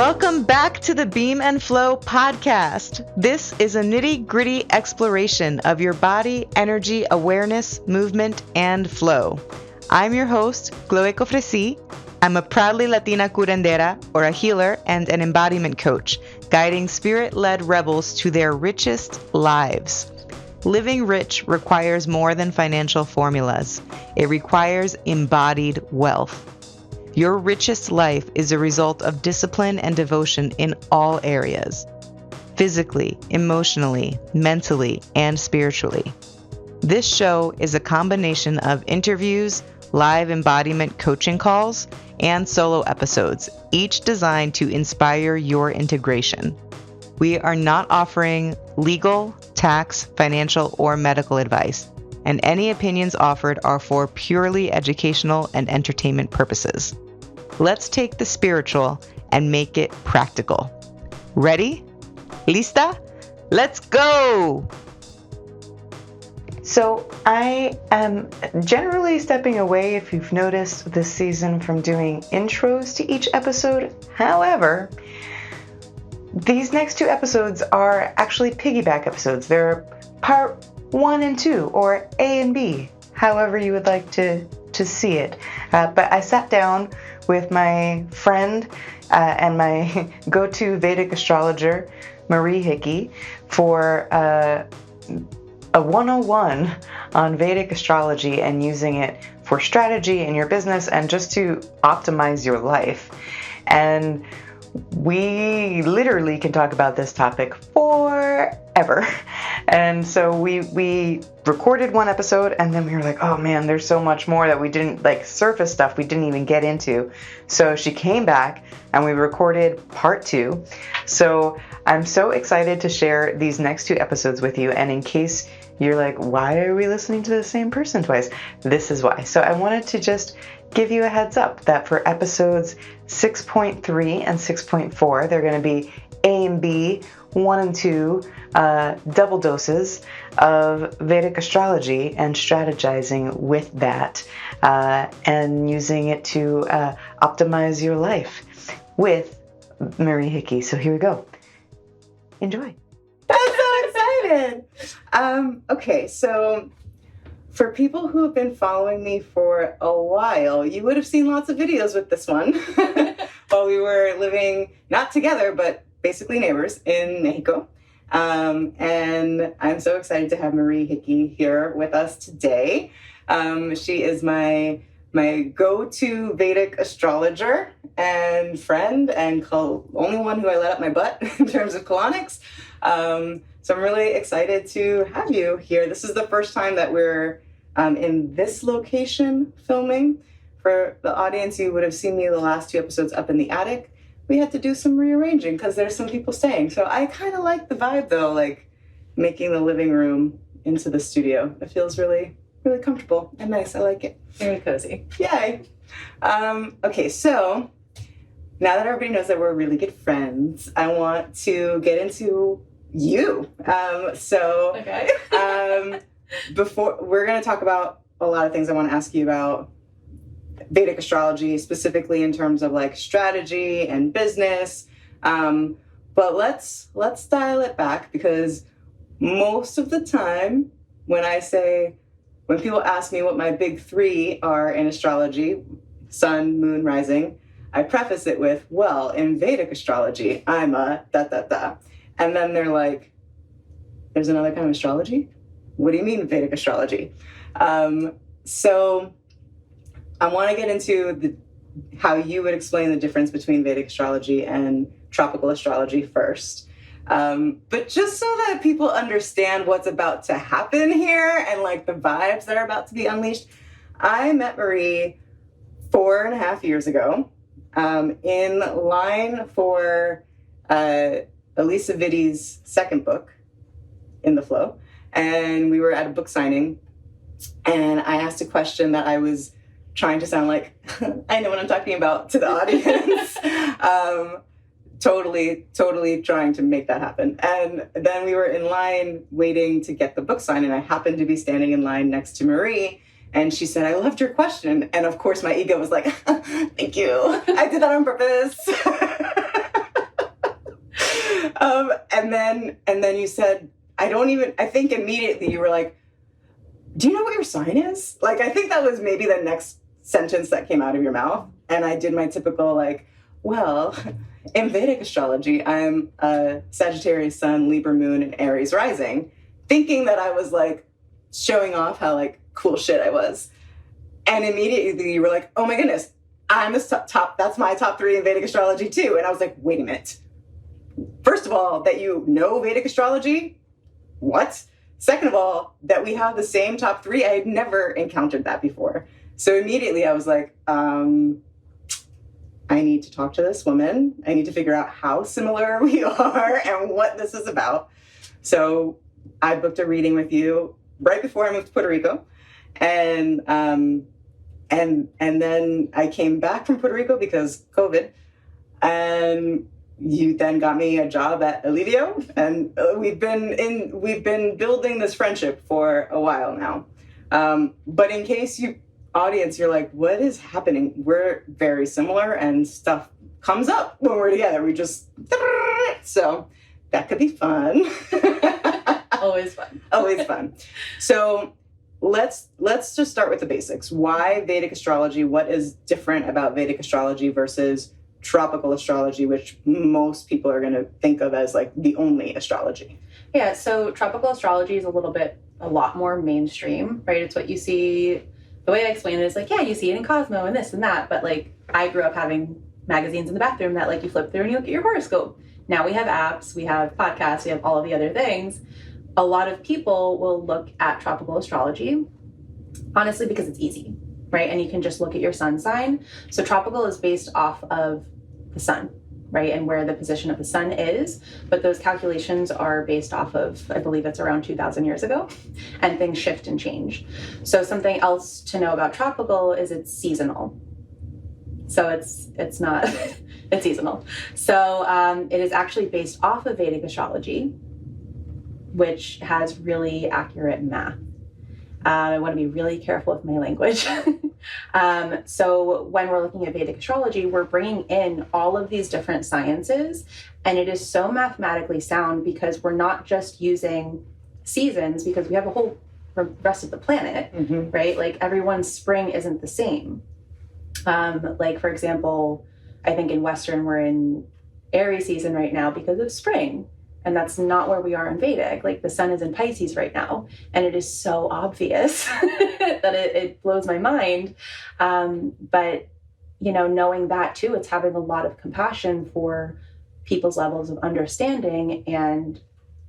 Welcome back to the BEAM&Flow podcast. This is a nitty-gritty exploration of your body, energy, awareness, movement, and flow. I'm your host, Chloé and Marie. I'm a proudly Latina curandera, or a healer and an embodiment coach, guiding spirit-led rebels to their richest lives. Living rich requires more than financial formulas. It requires embodied wealth. Your richest life is a result of discipline and devotion in all areas, physically, emotionally, mentally, and spiritually. This show is a combination of interviews, live embodiment coaching calls, and solo episodes, each designed to inspire your integration. We are not offering legal, tax, financial, or medical advice, and any opinions offered are for purely educational and entertainment purposes. Let's take the spiritual and make it practical. Ready? Lista? Let's go! So I am generally stepping away, if you've noticed this season, from doing intros to each episode. However, these next two episodes are actually piggyback episodes. They're part 1 and 2, or A and B, however you would like to see it. But I sat down with my friend and my go-to Vedic astrologer, Marie Hickey, for a 101 on Vedic astrology and using it for strategy in your business and just to optimize your life. And we literally can talk about this topic forever. And so we recorded one episode, and then we were like, oh man, there's so much more that we didn't, like, surface stuff we didn't even get into. So she came back and we recorded part 2. So I'm so excited to share these next 2 episodes with you. And in case you're like, why are we listening to the same person twice? This is why. So I wanted to just give you a heads up that for episodes 6.3 and 6.4, they're going to be A and B, 1 and 2, double doses of Vedic astrology and strategizing with that and using it to optimize your life with Marie Hickey. So here we go. Enjoy. I'm so excited. Okay, so for people who have been following me for a while, you would have seen lots of videos with this one while we were living, not together, but basically neighbors in Mexico. And I'm so excited to have Marie Hickey here with us today. She is my go-to Vedic astrologer and friend, and only one who I let up my butt in terms of colonics. So I'm really excited to have you here. This is the first time that we're in this location filming. For the audience, you would have seen me the last 2 episodes up in the attic. We had to do some rearranging because there's some people staying. So I kind of like the vibe, though, like making the living room into the studio. It feels really, really comfortable and nice. I like it. Very cozy. Yay. Okay, so now that everybody knows that we're really good friends, I want to get into you. Okay. Before we're going to talk about a lot of things, I want to ask you about Vedic astrology, specifically in terms of like strategy and business. But let's dial it back, because most of the time when people ask me what my big 3 are in astrology, sun, moon, rising, I preface it with, well, in Vedic astrology, I'm a da-da-da. And then they're like, there's another kind of astrology? What do you mean Vedic astrology? So I want to get into how you would explain the difference between Vedic astrology and tropical astrology first. But just so that people understand what's about to happen here and like the vibes that are about to be unleashed, I met Marie 4.5 years ago in line for Elisa Vitti's second book, In the Flow. And we were at a book signing, and I asked a question that I was trying to sound like I know what I'm talking about to the audience. Totally trying to make that happen. And then we were in line waiting to get the book signed, and I happened to be standing in line next to Marie, and she said, I loved your question. And of course my ego was like, thank you. I did that on purpose. And then you said, I think immediately you were like, do you know what your sign is? Like, I think that was maybe the next sentence that came out of your mouth. And I did my typical, like, well, in Vedic astrology, I'm a Sagittarius sun, Libra moon, and Aries rising, thinking that I was like showing off how like cool shit I was. And immediately you were like, oh my goodness, I'm the top, that's my top 3 in Vedic astrology too. And I was like, wait a minute. First of all, that you know Vedic astrology? What? Second of all, that we have the same top 3. I had never encountered that before. So immediately I was like, I need to talk to this woman. I need to figure out how similar we are and what this is about. So I booked a reading with you right before I moved to Puerto Rico. And then I came back from Puerto Rico because COVID. And you then got me a job at Alivio, and we've been building this friendship for a while now. But in case you're like, what is happening? We're very similar, and stuff comes up when we're together. So that could be fun. Always fun. Always fun. So let's just start with the basics. Why Vedic astrology? What is different about Vedic astrology versus tropical astrology, which most people are going to think of as like the only astrology? Yeah, so tropical astrology is a lot more mainstream, right? It's what you see. The way I explain it is like, yeah, you see it in Cosmo and this and that, but like I grew up having magazines in the bathroom that like you flip through and you look at your horoscope. Now we have apps, we have podcasts, we have all of the other things. A lot of people will look at tropical astrology, honestly, because it's easy, right? And you can just look at your sun sign. So tropical is based off of the sun, right? And where the position of the sun is. But those calculations are based off of, I believe it's around 2,000 years ago, and things shift and change. So something else to know about tropical is it's seasonal. So it's not, it's seasonal. So it is actually based off of Vedic astrology, which has really accurate math. I want to be really careful with my language. So when we're looking at Vedic astrology, we're bringing in all of these different sciences, and it is so mathematically sound because we're not just using seasons, because we have a whole rest of the planet, right? Like everyone's spring isn't the same. Like for example, I think in Western, we're in Aries season right now because of spring. And that's not where we are in Vedic. Like the sun is in Pisces right now. And it is so obvious that it blows my mind. But, you know, knowing that too, it's having a lot of compassion for people's levels of understanding and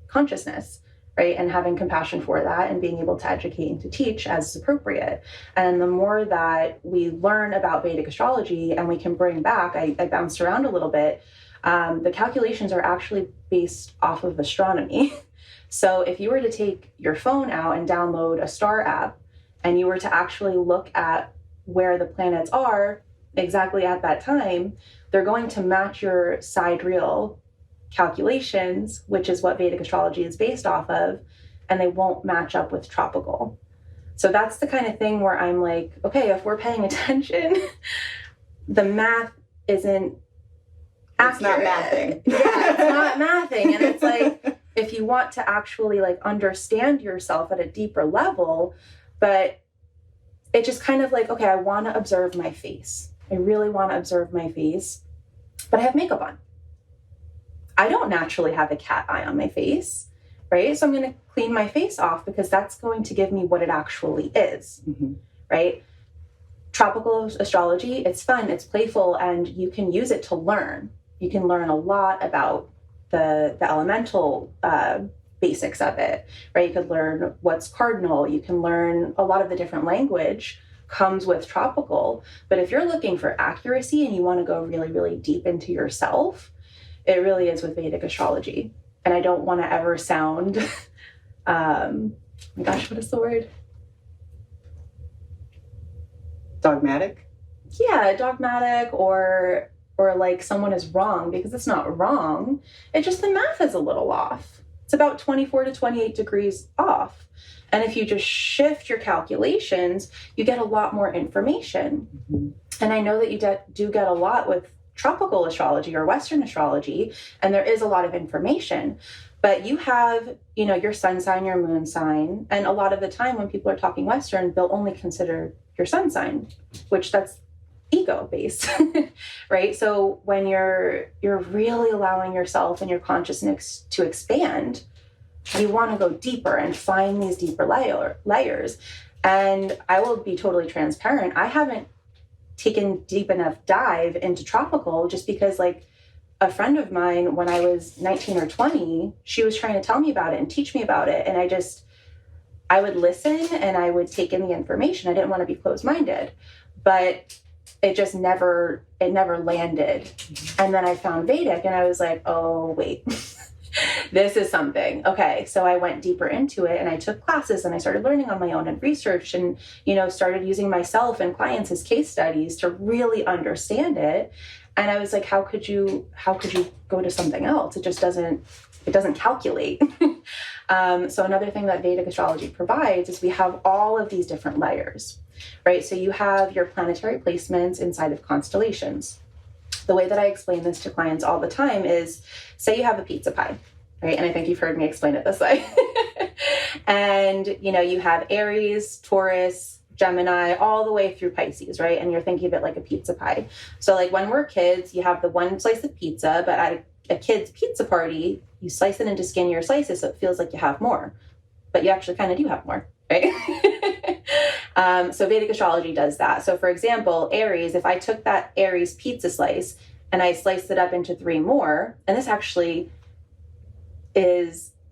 consciousness, right? And having compassion for that and being able to educate and to teach as is appropriate. And the more that we learn about Vedic astrology and we can bring back, I bounced around a little bit, the calculations are actually based off of astronomy. So if you were to take your phone out and download a star app, and you were to actually look at where the planets are exactly at that time, they're going to match your sidereal calculations, which is what Vedic astrology is based off of, and they won't match up with tropical. So that's the kind of thing where I'm like, okay, if we're paying attention, the math isn't accurate. It's not mathing. Yeah, it's not mathing. And it's like, if you want to actually like understand yourself at a deeper level, but it just kind of like, okay, I want to observe my face. I really want to observe my face, but I have makeup on. I don't naturally have a cat eye on my face, right? So I'm going to clean my face off because that's going to give me what it actually is, right? Tropical astrology, it's fun, it's playful, and you can use it to learn. You can learn a lot about the elemental basics of it, right? You could learn what's cardinal. You can learn a lot of the different language comes with tropical. But if you're looking for accuracy and you want to go really, really deep into yourself, it really is with Vedic astrology. And I don't want to ever sound, oh my gosh, what is the word? Dogmatic? Yeah, dogmatic or like someone is wrong, because it's not wrong. It just, the math is a little off. It's about 24 to 28 degrees off. And if you just shift your calculations, you get a lot more information. And I know that you do get a lot with tropical astrology or Western astrology, and there is a lot of information. But you have, your sun sign, your moon sign, and a lot of the time when people are talking Western, they'll only consider your sun sign, which that's ego based, right? So when you're really allowing yourself and your consciousness to expand, you want to go deeper and find these deeper layers. And I will be totally transparent. I haven't taken deep enough dive into tropical just because, like, a friend of mine, when I was 19 or 20, she was trying to tell me about it and teach me about it. And I would listen and I would take in the information. I didn't want to be closed-minded, but it just never landed. And then I found Vedic and I was like, oh, wait, this is something. Okay. So I went deeper into it and I took classes and I started learning on my own and researched and, started using myself and clients as case studies to really understand it. And I was like, how could you go to something else? It doesn't calculate. So another thing that Vedic astrology provides is we have all of these different layers, right? So you have your planetary placements inside of constellations. The way that I explain this to clients all the time is, say you have a pizza pie, right? And I think you've heard me explain it this way. And, you have Aries, Taurus, Gemini, all the way through Pisces, right? And you're thinking of it like a pizza pie. So like when we're kids, you have the one slice of pizza, but at a kid's pizza party, you slice it into skinnier slices so it feels like you have more, but you actually kind of do have more, right? So Vedic astrology does that. So for example, Aries, if I took that Aries pizza slice and I sliced it up into 3 more, and this actually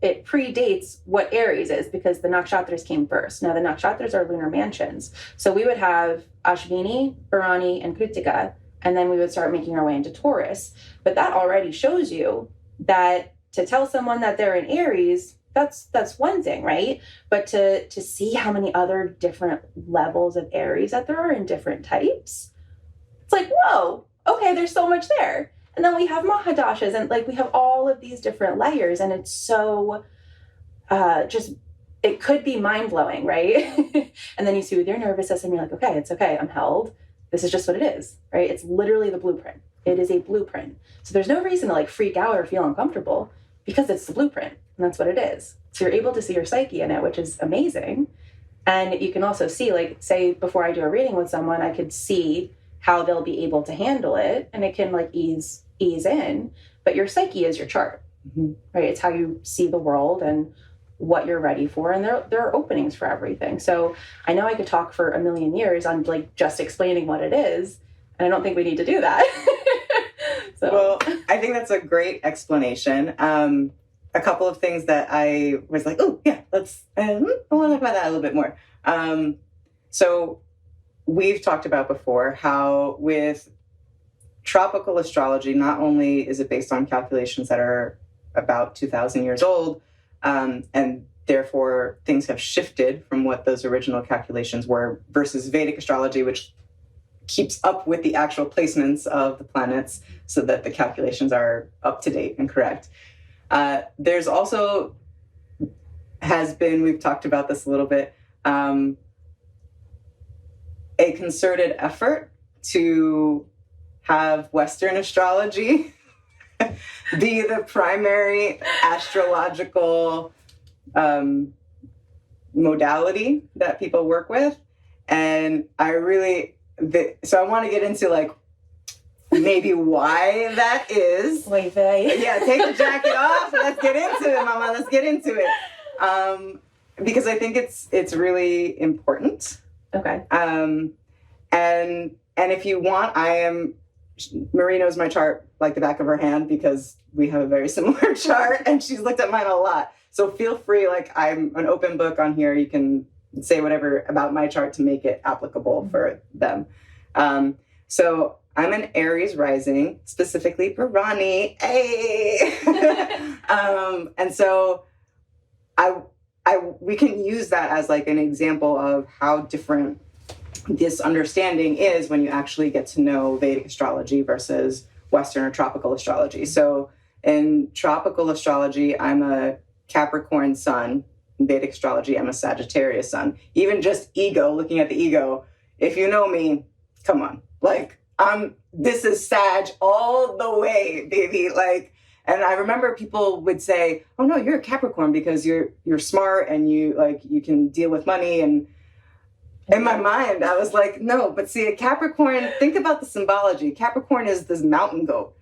it predates what Aries is because the nakshatras came first. Now the nakshatras are lunar mansions. So we would have Ashvini, Bharani, and Kritika, and then we would start making our way into Taurus. But that already shows you that to tell someone that they're in Aries, that's one thing, right? But to see how many other different levels of Aries that there are in different types, it's like, whoa, okay, there's so much there. And then we have Mahadashas and like we have all of these different layers, and it's so it could be mind-blowing, right? And then you soothe your nervous system, you're like, okay, it's okay, I'm held. This is just what it is, right? It's literally the blueprint. It is a blueprint. So there's no reason to like freak out or feel uncomfortable because it's the blueprint and that's what it is. So you're able to see your psyche in it, which is amazing. And you can also see, like, say before I do a reading with someone, I could see how they'll be able to handle it and it can like ease in, but your psyche is your chart, right? It's how you see the world and what you're ready for. And there are openings for everything. So I know I could talk for a million years on like just explaining what it is. And I don't think we need to do that. So. Well, I think that's a great explanation. A couple of things that I was like, oh yeah, I want to talk about that a little bit more. So we've talked about before how with tropical astrology, not only is it based on calculations that are about 2,000 years old, and therefore things have shifted from what those original calculations were versus Vedic astrology, which keeps up with the actual placements of the planets so that the calculations are up to date and correct. There's also we've talked about this a little bit, a concerted effort to have Western astrology be the primary astrological modality that people work with. And so I want to get into like maybe why that is. Yeah, take the jacket off. Let's get into it, Mama. Let's get into it. Because I think it's really important. Okay. And if you want, Marie knows my chart like the back of her hand because we have a very similar chart and she's looked at mine a lot. So feel free, like I'm an open book on here. You can say whatever about my chart to make it applicable for them. So I'm an Aries rising, specifically Bharani. Hey! And so we can use that as like an example of how different this understanding is when you actually get to know Vedic astrology versus Western or tropical astrology. So in tropical astrology, I'm a Capricorn sun. In Vedic astrology, I'm a Sagittarius sun. Even just ego, looking at the ego, if you know me, come on. Like, This is Sag all the way, baby. Like, and I remember people would say, "Oh no, you're a Capricorn because you're smart and you can deal with money." And in my mind, I was like, "No, but see, a Capricorn. Think about the symbology. Capricorn is this mountain goat.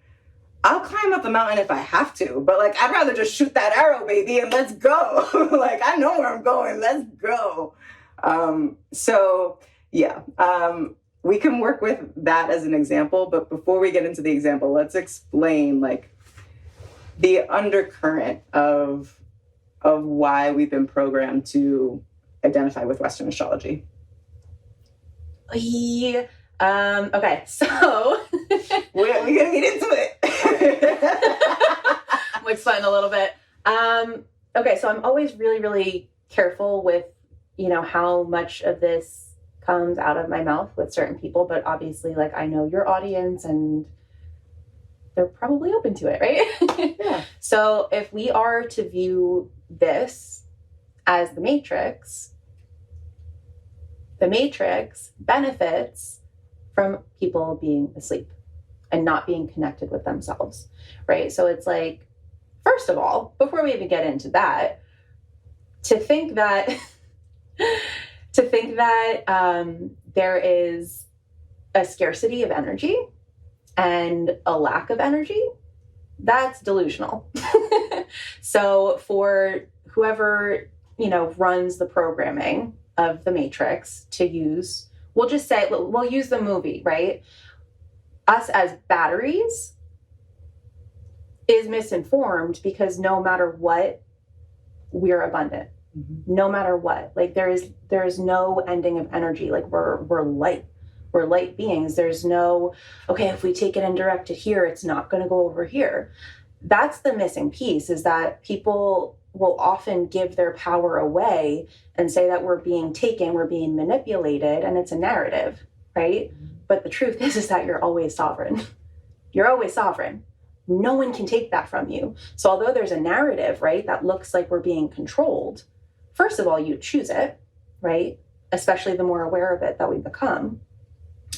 I'll climb up a mountain if I have to, but like I'd rather just shoot that arrow, baby, and let's go. Like I know where I'm going. Let's go." So yeah, we can work with that as an example. But before we get into the example, let's explain like the undercurrent of why we've been programmed to identify with Western astrology. Yeah. Okay, so we're gonna get into it. I'm like sweating a little bit. Okay, so I'm always really, really careful with, how much of this comes out of my mouth with certain people, but obviously, like, I know your audience and they're probably open to it, right? Yeah. So if we are to view this as the matrix benefits from people being asleep and not being connected with themselves, right? So it's like, first of all, before we even get into that, to think that there is a scarcity of energy and a lack of energy, that's delusional. So for whoever, runs the programming of the matrix to use, we'll just say, we'll use the movie, right? Us as batteries is misinformed because no matter what, we're abundant. Mm-hmm. No matter what, like there is no ending of energy. Like we're light beings. There's no, okay, if we take it and direct it here, it's not going to go over here. That's the missing piece, is that people will often give their power away and say that we're being taken, we're being manipulated, and it's a narrative, right? Mm-hmm. But the truth is that you're always sovereign. You're always sovereign. No one can take that from you. So although there's a narrative, right, that looks like we're being controlled, first of all, you choose it, right? Especially the more aware of it that we become.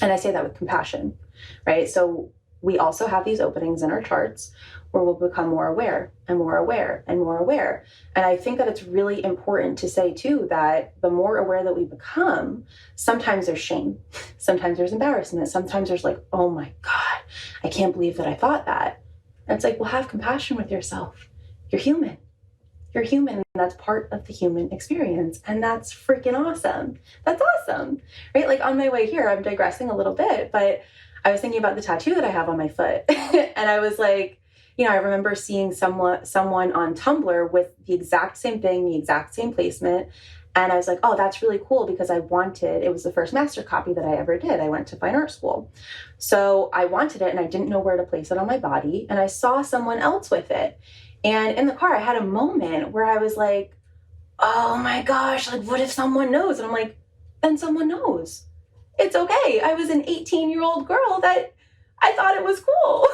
And I say that with compassion, right? So we also have these openings in our charts where we'll become more aware and more aware and more aware. And I think that it's really important to say too, that the more aware that we become, sometimes there's shame, sometimes there's embarrassment, sometimes there's like, oh my God, I can't believe that I thought that. And it's like, well, have compassion with yourself. You're human. You're human, and that's part of the human experience. And that's freaking awesome. That's awesome, right? Like on my way here, I'm digressing a little bit, but I was thinking about the tattoo that I have on my foot. And I was like, I remember seeing someone on Tumblr with the exact same thing, the exact same placement. And I was like, oh, that's really cool, because it was the first master copy that I ever did. I went to fine art school. So I wanted it and I didn't know where to place it on my body. And I saw someone else with it. And in the car, I had a moment where I was like, oh my gosh, like what if someone knows? And I'm like, then someone knows. It's okay. I was an 18-year-old girl that I thought it was cool.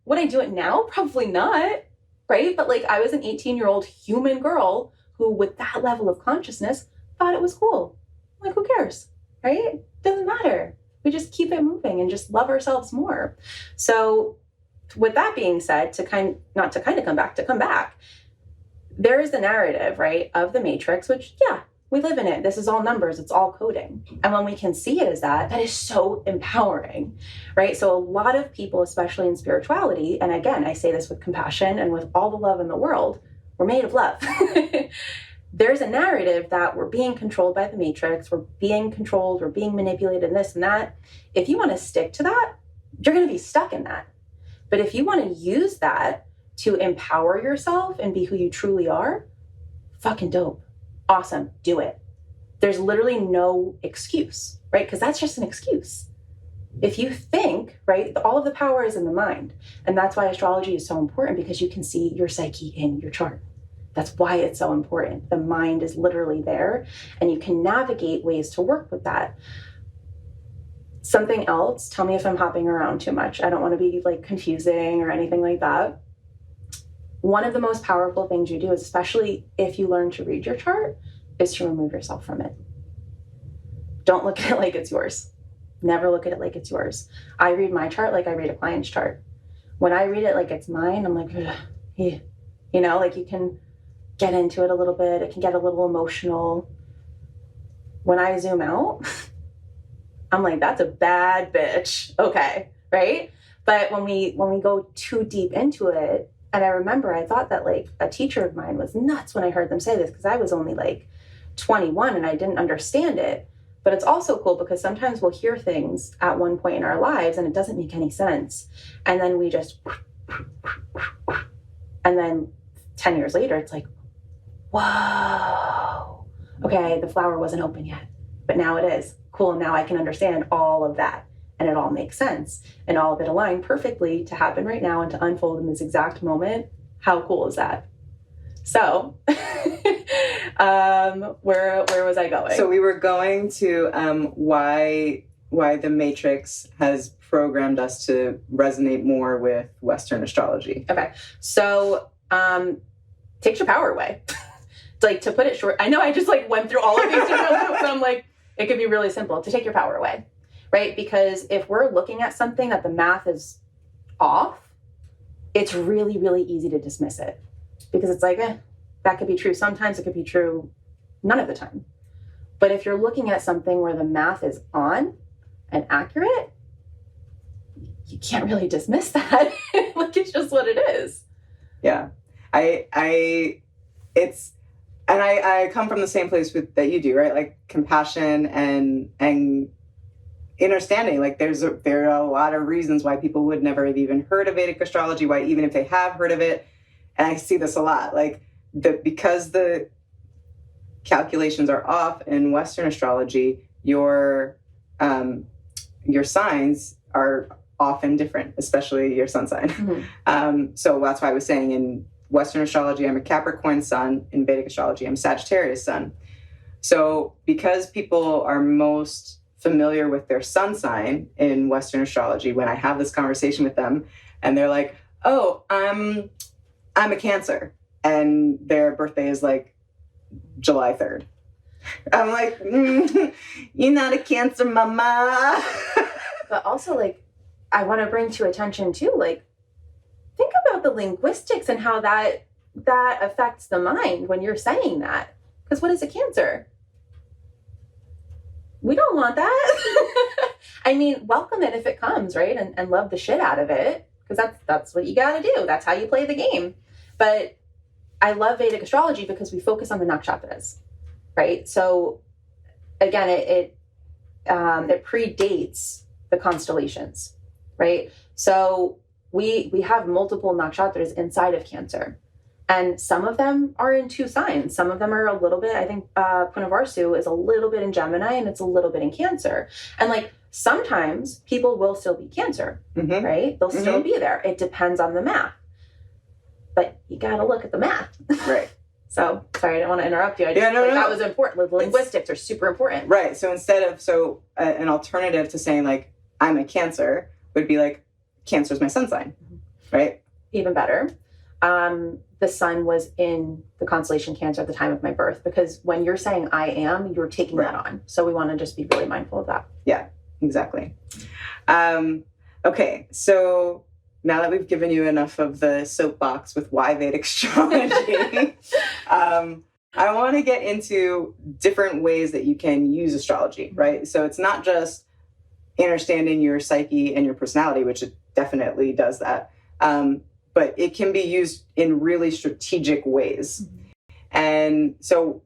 Would I do it now? Probably not, right? But like I was an 18-year-old human girl who, with that level of consciousness, thought it was cool. I'm like, who cares, right? Doesn't matter. We just keep it moving and just love ourselves more. So with that being said, to come back, there is the narrative, right, of the matrix, which, yeah, we live in it. This is all numbers. It's all coding. And when we can see it as that is so empowering, right? So a lot of people, especially in spirituality, and again, I say this with compassion and with all the love in the world, we're made of love. There's a narrative that we're being controlled by the matrix. We're being controlled. We're being manipulated and this and that. If you want to stick to that, you're going to be stuck in that. But if you want to use that to empower yourself and be who you truly are, fucking dope. Awesome. Do it. There's literally no excuse, right? Because that's just an excuse. If you think, right, all of the power is in the mind. And that's why astrology is so important, because you can see your psyche in your chart. That's why it's so important. The mind is literally there, and you can navigate ways to work with that. Something else, tell me if I'm hopping around too much. I don't want to be like confusing or anything like that. One of the most powerful things you do, especially if you learn to read your chart, is to remove yourself from it. Don't look at it like it's yours. Never look at it like it's yours. I read my chart like I read a client's chart. When I read it like it's mine, I'm like, yeah. You know, like you can get into it a little bit. It can get a little emotional. When I zoom out, I'm like, that's a bad bitch. Okay, right? But when we go too deep into it, and I remember I thought that like a teacher of mine was nuts when I heard them say this, because I was only like 21 and I didn't understand it. But it's also cool because sometimes we'll hear things at one point in our lives and it doesn't make any sense. And then we just, and then 10 years later, it's like, whoa, okay, the flower wasn't open yet, but now it is. Cool, now I can understand all of that. And it all makes sense. And all of it aligned perfectly to happen right now and to unfold in this exact moment. How cool is that? So, where was I going? So we were going to why the Matrix has programmed us to resonate more with Western astrology. Okay, so takes your power away. Like, to put it short, I know I just like went through all of these different loops, but I'm like, it could be really simple to take your power away, right? Because if we're looking at something that the math is off, it's really, really easy to dismiss it. Because it's like, that could be true. Sometimes it could be true none of the time. But if you're looking at something where the math is on and accurate, you can't really dismiss that. Like, it's just what it is. Yeah. I come from the same place that you do, right? Like compassion and understanding. Like there are a lot of reasons why people would never have even heard of Vedic astrology, why even if they have heard of it. And I see this a lot, like because the calculations are off in Western astrology, your signs are often different, especially your sun sign. Mm-hmm. So that's why I was saying in Western astrology, I'm a Capricorn sun. In Vedic astrology, I'm Sagittarius sun. So because people are most familiar with their sun sign in Western astrology, when I have this conversation with them and they're like, oh, I'm a Cancer, and their birthday is like July 3rd. I'm like, you're not a Cancer, mama. But also, like, I want to bring to attention too, like, think about the linguistics and how that affects the mind when you're saying that. Because what is a Cancer? We don't want that. I mean, welcome it if it comes, right? And love the shit out of it. Because that's what you got to do. That's how you play the game. But I love Vedic astrology because we focus on the nakshatras, right? So again, it predates the constellations, right? So we have multiple nakshatras inside of Cancer, and some of them are in two signs. Some of them are a little bit. I think Punavarsu is a little bit in Gemini, and it's a little bit in Cancer. And like sometimes people will still be Cancer, mm-hmm. right? They'll mm-hmm. still be there. It depends on the math. But you got to look at the math. Right. So, sorry, I didn't want to interrupt you. That was important. The linguistics are super important. Right. So an alternative to saying like, I'm a Cancer would be like, Cancer is my sun sign. Mm-hmm. Right. Even better. The sun was in the constellation Cancer at the time of my birth, because when you're saying I am, you're taking right. that on. So we want to just be really mindful of that. Yeah, exactly. Okay. So, now that we've given you enough of the soapbox with why Vedic astrology, I want to get into different ways that you can use astrology, right? So it's not just understanding your psyche and your personality, which it definitely does that, but it can be used in really strategic ways. Mm-hmm. And so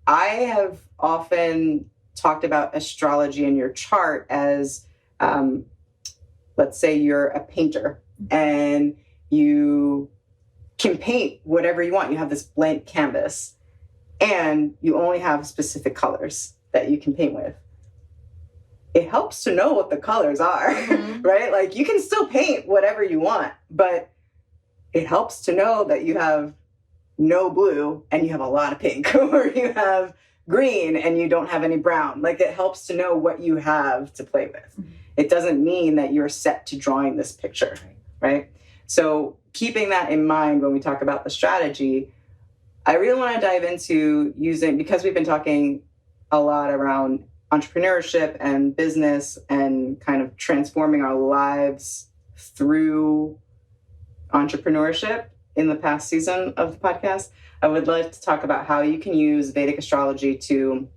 I have often talked about astrology in your chart as, let's say you're a painter, and you can paint whatever you want. You have this blank canvas and you only have specific colors that you can paint with. It helps to know what the colors are, mm-hmm. right? Like you can still paint whatever you want, but it helps to know that you have no blue and you have a lot of pink, or you have green and you don't have any brown. Like it helps to know what you have to play with. Mm-hmm. It doesn't mean that you're set to drawing this picture. Right? So keeping that in mind when we talk about the strategy, I really want to dive into using, because we've been talking a lot around entrepreneurship and business and kind of transforming our lives through entrepreneurship in the past season of the podcast, I would like to talk about how you can use Vedic astrology to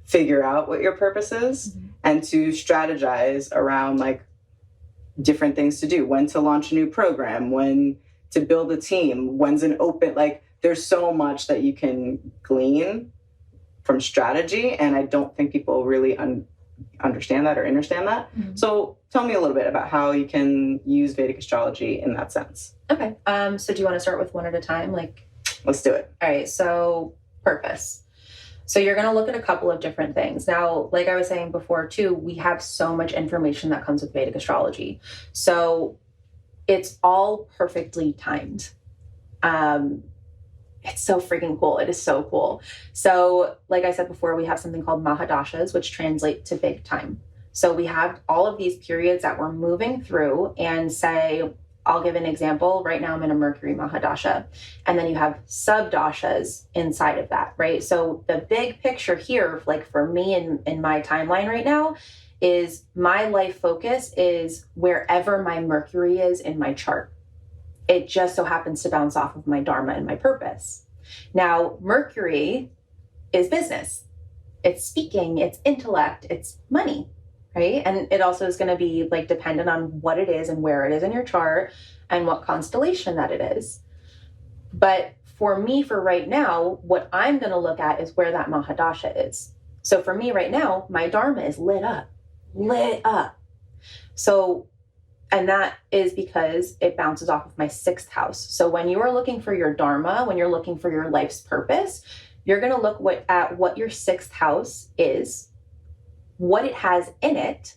figure out what your purpose is and to strategize around like different things to do, when to launch a new program, when to build a team, when's an open, like there's so much that you can glean from strategy. And I don't think people really understand that or understand that. So tell me a little bit about how you can use Vedic astrology in that sense. Okay. So do you want to start with one at a time? Let's do it. All right. So purpose. So you're going to look at a couple of different things. Now, like I was saying before too, we have so much information that comes with Vedic astrology. So it's all perfectly timed. It's so freaking cool. It is so cool. So like I said before, we have something called Mahadashas, which translate to big time. So we have all of these periods that we're moving through, and say, I'll give an example. Right now I'm in a Mercury Mahadasha, and then you have subdashas inside of that, right? So the big picture here, like for me in my timeline right now, is my life focus is wherever my Mercury is in my chart. It just so happens to bounce off of my Dharma and my purpose. Now, Mercury is business. It's speaking, it's intellect, it's money, right? And it also is going to be like dependent on what it is and where it is in your chart and what constellation that it is. But for me, for right now, what I'm going to look at is where that Mahadasha is. So for me right now, my Dharma is lit up. So, and that is because it bounces off of my 6th house. So when you are looking for your Dharma, when you're looking for your life's purpose, you're going to look at what your 6th house is, what it has in it.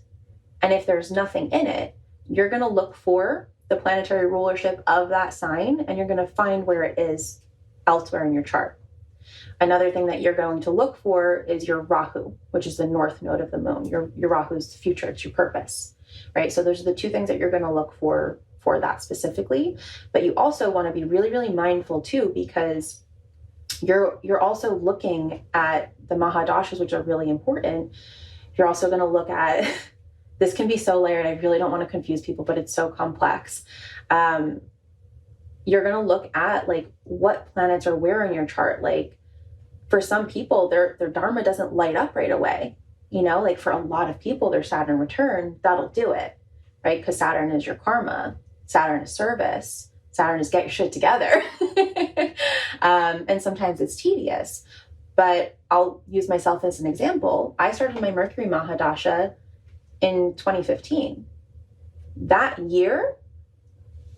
And if there's nothing in it, you're going to look for the planetary rulership of that sign, and you're going to find where it is elsewhere in your chart. Another thing that you're going to look for is your Rahu, which is the north node of the moon. Your Rahu is the future, it's your purpose, right? So those are the two things that you're going to look for that specifically. But you also want to be really, really mindful too, because you're also looking at the Mahadashas, which are really important. You're also going to look at, this can be so layered, I really don't want to confuse people, but it's so complex. You're going to look at like what planets are where in your chart. Like for some people, their Dharma doesn't light up right away. You know, like for a lot of people, their Saturn return, that'll do it, right? Because Saturn is your karma. Saturn is service. Saturn is get your shit together. And sometimes it's tedious. But I'll use myself as an example. I started my Mercury Mahadasha in 2015. That year,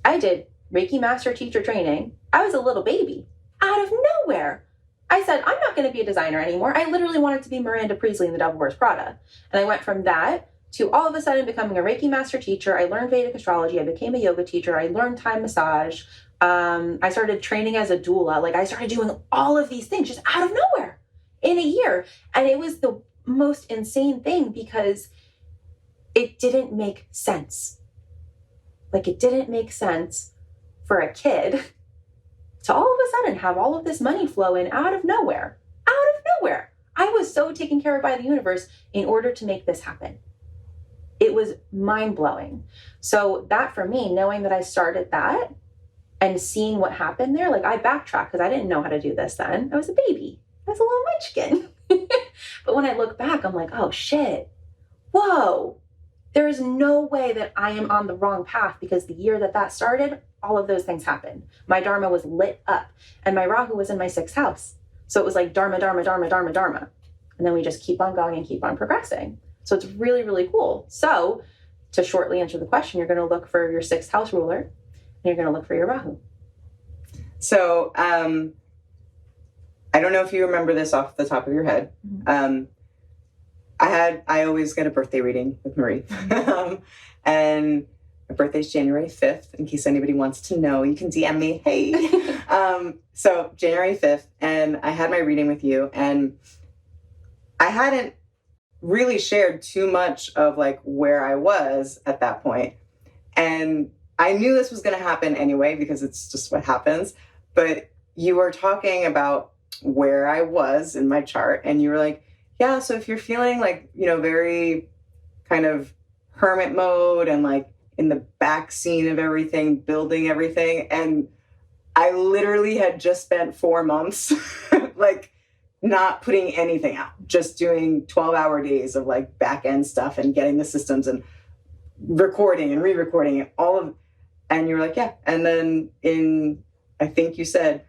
I did Reiki Master Teacher training. I was a little baby out of nowhere. I said, I'm not going to be a designer anymore. I literally wanted to be Miranda Priestley in The Devil Wears Prada. And I went from that to all of a sudden becoming a Reiki Master Teacher. I learned Vedic astrology. I became a yoga teacher. I learned Thai massage. I started training as a doula. Like I started doing all of these things just out of nowhere in a year. And it was the most insane thing because it didn't make sense. Like it didn't make sense for a kid to all of a sudden have all of this money flow in out of nowhere. I was so taken care of by the universe in order to make this happen. It was mind-blowing. So that for me, knowing that I started that and seeing what happened there, like I backtracked because I didn't know how to do this then. I was a baby. I was a little munchkin. But when I look back, I'm like, oh shit, whoa. There is no way that I am on the wrong path because the year that started, all of those things happened. My Dharma was lit up and my Rahu was in my 6th house. So it was like Dharma, Dharma, Dharma, Dharma, Dharma. And then we just keep on going and keep on progressing. So it's really, really cool. So to shortly answer the question, you're going to look for your 6th house ruler and you're going to look for your Rahu. So I don't know if you remember this off the top of your head. Mm-hmm. I always get a birthday reading with Marie. And my birthday's January 5th. In case anybody wants to know, you can DM me. Hey. So January 5th, and I had my reading with you, and I hadn't really shared too much of like where I was at that point. And I knew this was going to happen anyway, because it's just what happens. But you were talking about where I was in my chart, and you were like, yeah, so if you're feeling like, very kind of hermit mode and like in the back scene of everything, building everything. And I literally had just spent 4 months like not putting anything out, just doing 12-hour days of like back end stuff and getting the systems and recording and re-recording and and you're like, yeah. And then I think you said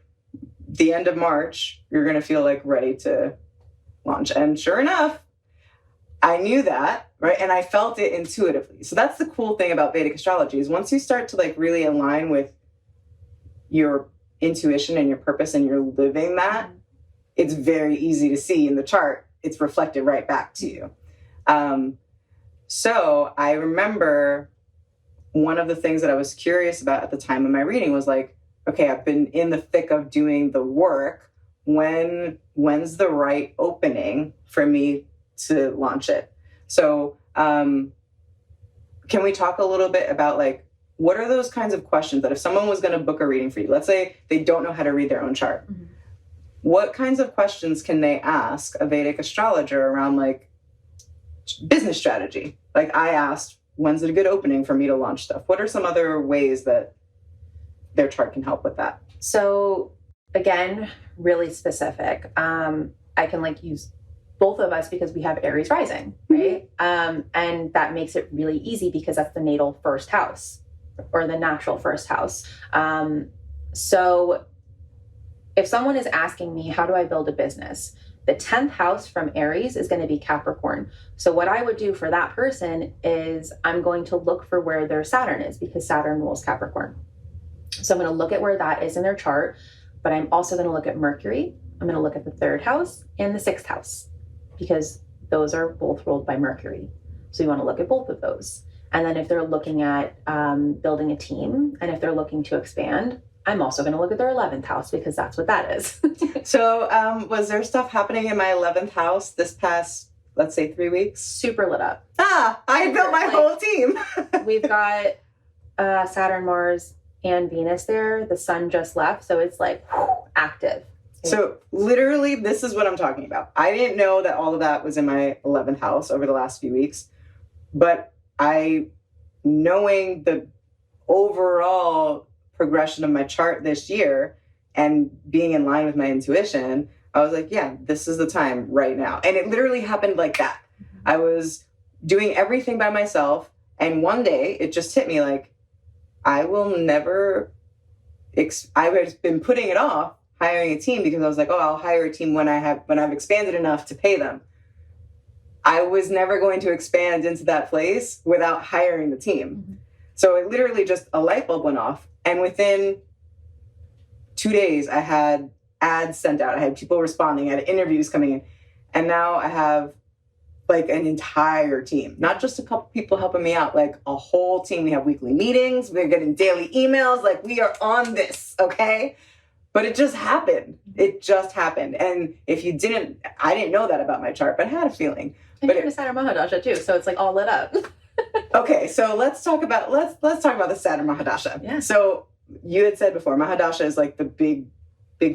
the end of March, you're going to feel like ready to launch. And sure enough, I knew that, right? And I felt it intuitively. So that's the cool thing about Vedic astrology is once you start to like really align with your intuition and your purpose and you're living that, it's very easy to see in the chart. It's reflected right back to you. So I remember one of the things that I was curious about at the time of my reading was like, okay, I've been in the thick of doing the work. When's the right opening for me to launch it? So can we talk a little bit about like, what are those kinds of questions that if someone was going to book a reading for you, let's say they don't know how to read their own chart, what kinds of questions can they ask a Vedic astrologer around like business strategy? Like I asked, when's it a good opening for me to launch stuff? What are some other ways that their chart can help with that? So again, really specific. I can like use both of us because we have Aries rising, right? And that makes it really easy because that's the natal first house or the natural first house. So if someone is asking me, how do I build a business? The 10th house from Aries is going to be Capricorn. So what I would do for that person is I'm going to look for where their Saturn is because Saturn rules Capricorn. So I'm going to look at where that is in their chart, but I'm also going to look at Mercury. I'm going to look at the 3rd house and the 6th house because those are both ruled by Mercury. So you want to look at both of those. And then if they're looking at building a team and if they're looking to expand, I'm also going to look at their 11th house because that's what that is. So was there stuff happening in my 11th house this past, let's say 3 weeks? Super lit up. I built my whole team. We've got Saturn, Mars, and Venus there. The sun just left. So it's like active. So literally, this is what I'm talking about. I didn't know that all of that was in my 11th house over the last few weeks, but knowing the overall progression of my chart this year and being in line with my intuition, I was like, yeah, this is the time right now. And it literally happened like that. I was doing everything by myself. And one day it just hit me like, I will never, I've been putting it off hiring a team because I was like, oh, I'll hire a team when I've expanded enough to pay them. I was never going to expand into that place without hiring the team. So it literally just a light bulb went off. And within 2 days, I had ads sent out. I had people responding. I had interviews coming in. And now I have like an entire team, not just a couple people helping me out, like a whole team. We have weekly meetings. We're getting daily emails. Like we are on this, okay? But it just happened. It just happened. And if you didn't, I didn't know that about my chart, but I had a feeling. And you're a Saturn Mahadasha too, so it's like all lit up. Okay, so let's talk about the Saturn Mahadasha. Yeah. So you had said before, Mahadasha is like the big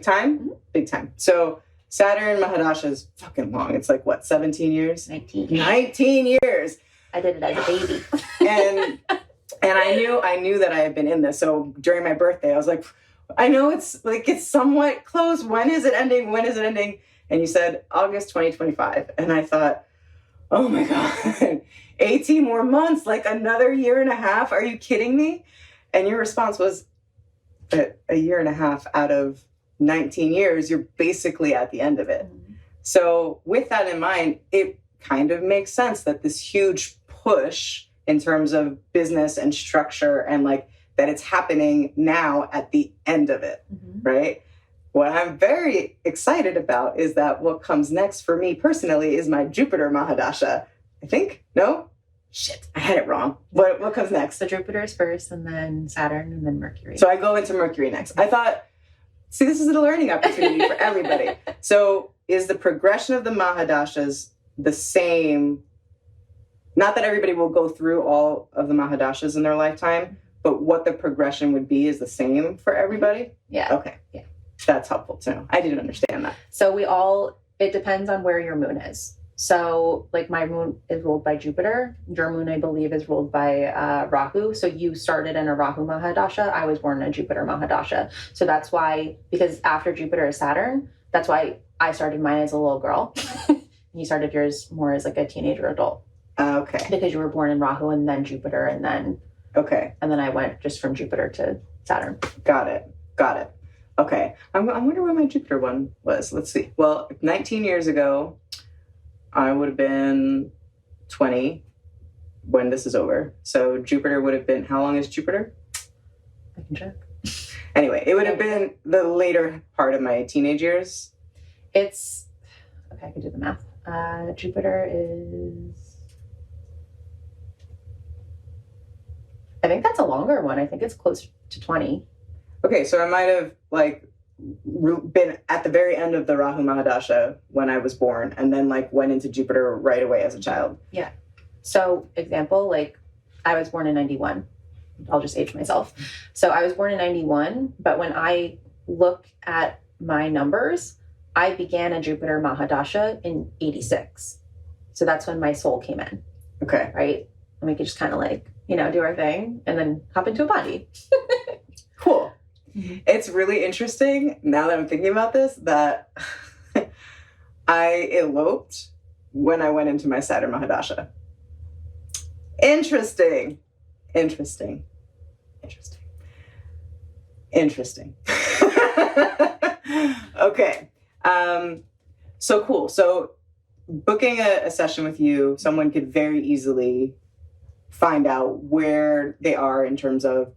time? Big time. So Saturn Mahadasha is fucking long. It's like what, 17 years? 19 years. I did it as a baby. and I knew that I had been in this. So during my birthday, I was like, I know it's somewhat close. When is it ending? When is it ending? And you said August 2025. And I thought, oh my God, 18 more months, like another year and a half. Are you kidding me? And your response was a year and a half out of 19 years, you're basically at the end of it. So with that in mind, it kind of makes sense that this huge push in terms of business and structure and like that it's happening now at the end of it, right? What I'm very excited about is that what comes next for me personally is my Jupiter Mahadasha. I think, no? Shit, I had it wrong. What comes next? So Jupiter is first, and then Saturn, and then Mercury. So I go into Mercury next. I thought, see, this is a learning opportunity for everybody. So is the progression of the Mahadashas the same? Not that everybody will go through all of the Mahadashas in their lifetime, but what the progression would be is the same for everybody? Yeah. Okay. Yeah. That's helpful to know. I didn't understand that. So it depends on where your moon is. So like my moon is ruled by Jupiter. Your moon, I believe, is ruled by Rahu. So you started in a Rahu Mahadasha. I was born in a Jupiter Mahadasha. So that's why, because after Jupiter is Saturn, that's why I started mine as a little girl. You started yours more as like a teenager adult. Okay. Because you were born in Rahu and then Jupiter and then Okay. And then I went just from Jupiter to Saturn. Got it. Okay. I wonder where my Jupiter one was. Let's see. Well, 19 years ago, I would have been 20 when this is over. So Jupiter would have been, how long is Jupiter? I can check. Anyway, it would have been the later part of my teenage years. It's, okay, I can do the math. Jupiter is, I think that's a longer one. I think it's close to 20. Okay, so I might have like been at the very end of the Rahu Mahadasha when I was born, and then like went into Jupiter right away as a child. Yeah. So example, like I was born in 91. I'll just age myself. So I was born in 91, but when I look at my numbers, I began a Jupiter Mahadasha in 86. So that's when my soul came in. Okay. Right? And we could just kind of like, do our thing and then hop into a body. Cool. Mm-hmm. It's really interesting now that I'm thinking about this that I eloped when I went into my Saturn Mahadasha. Interesting. Okay. So cool. So booking a session with you, someone could very easily find out where they are in terms of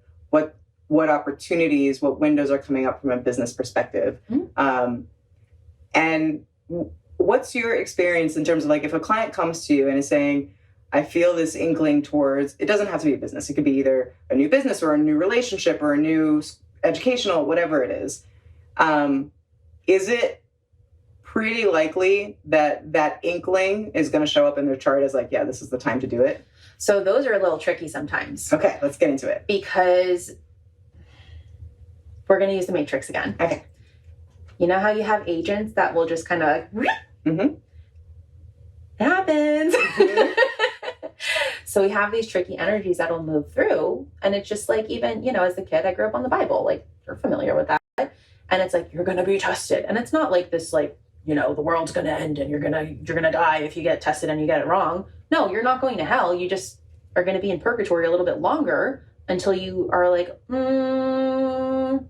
what opportunities, what windows are coming up from a business perspective. Mm-hmm. And what's your experience in terms of like, if a client comes to you and is saying, I feel this inkling towards, it doesn't have to be a business. It could be either a new business or a new relationship or a new educational, whatever it is. Is it pretty likely that that inkling is going to show up in their chart as like, yeah, this is the time to do it? So those are a little tricky sometimes. Okay, let's get into it. Because we're going to use the matrix again. Okay. You know how you have agents that will just kind of like, mm-hmm. It happens. Mm-hmm. So we have these tricky energies that'll move through. And it's just like, even, as a kid, I grew up on the Bible. Like, you're familiar with that. And it's like, you're going to be tested. And it's not like this, like, the world's going to end and you're going to die if you get tested and you get it wrong. No, you're not going to hell. You just are going to be in purgatory a little bit longer until you are like, no.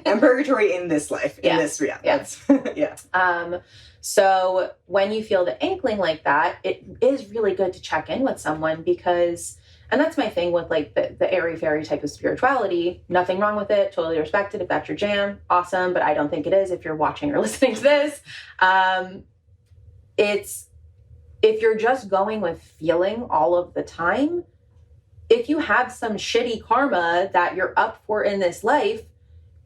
And purgatory in this life, in this reality. Yes. Yeah. So when you feel the inkling like that, it is really good to check in with someone because, and that's my thing with like the airy-fairy type of spirituality, nothing wrong with it, totally respect it. If that's your jam, awesome. But I don't think it is if you're watching or listening to this. It's, if you're just going with feeling all of the time, if you have some shitty karma that you're up for in this life,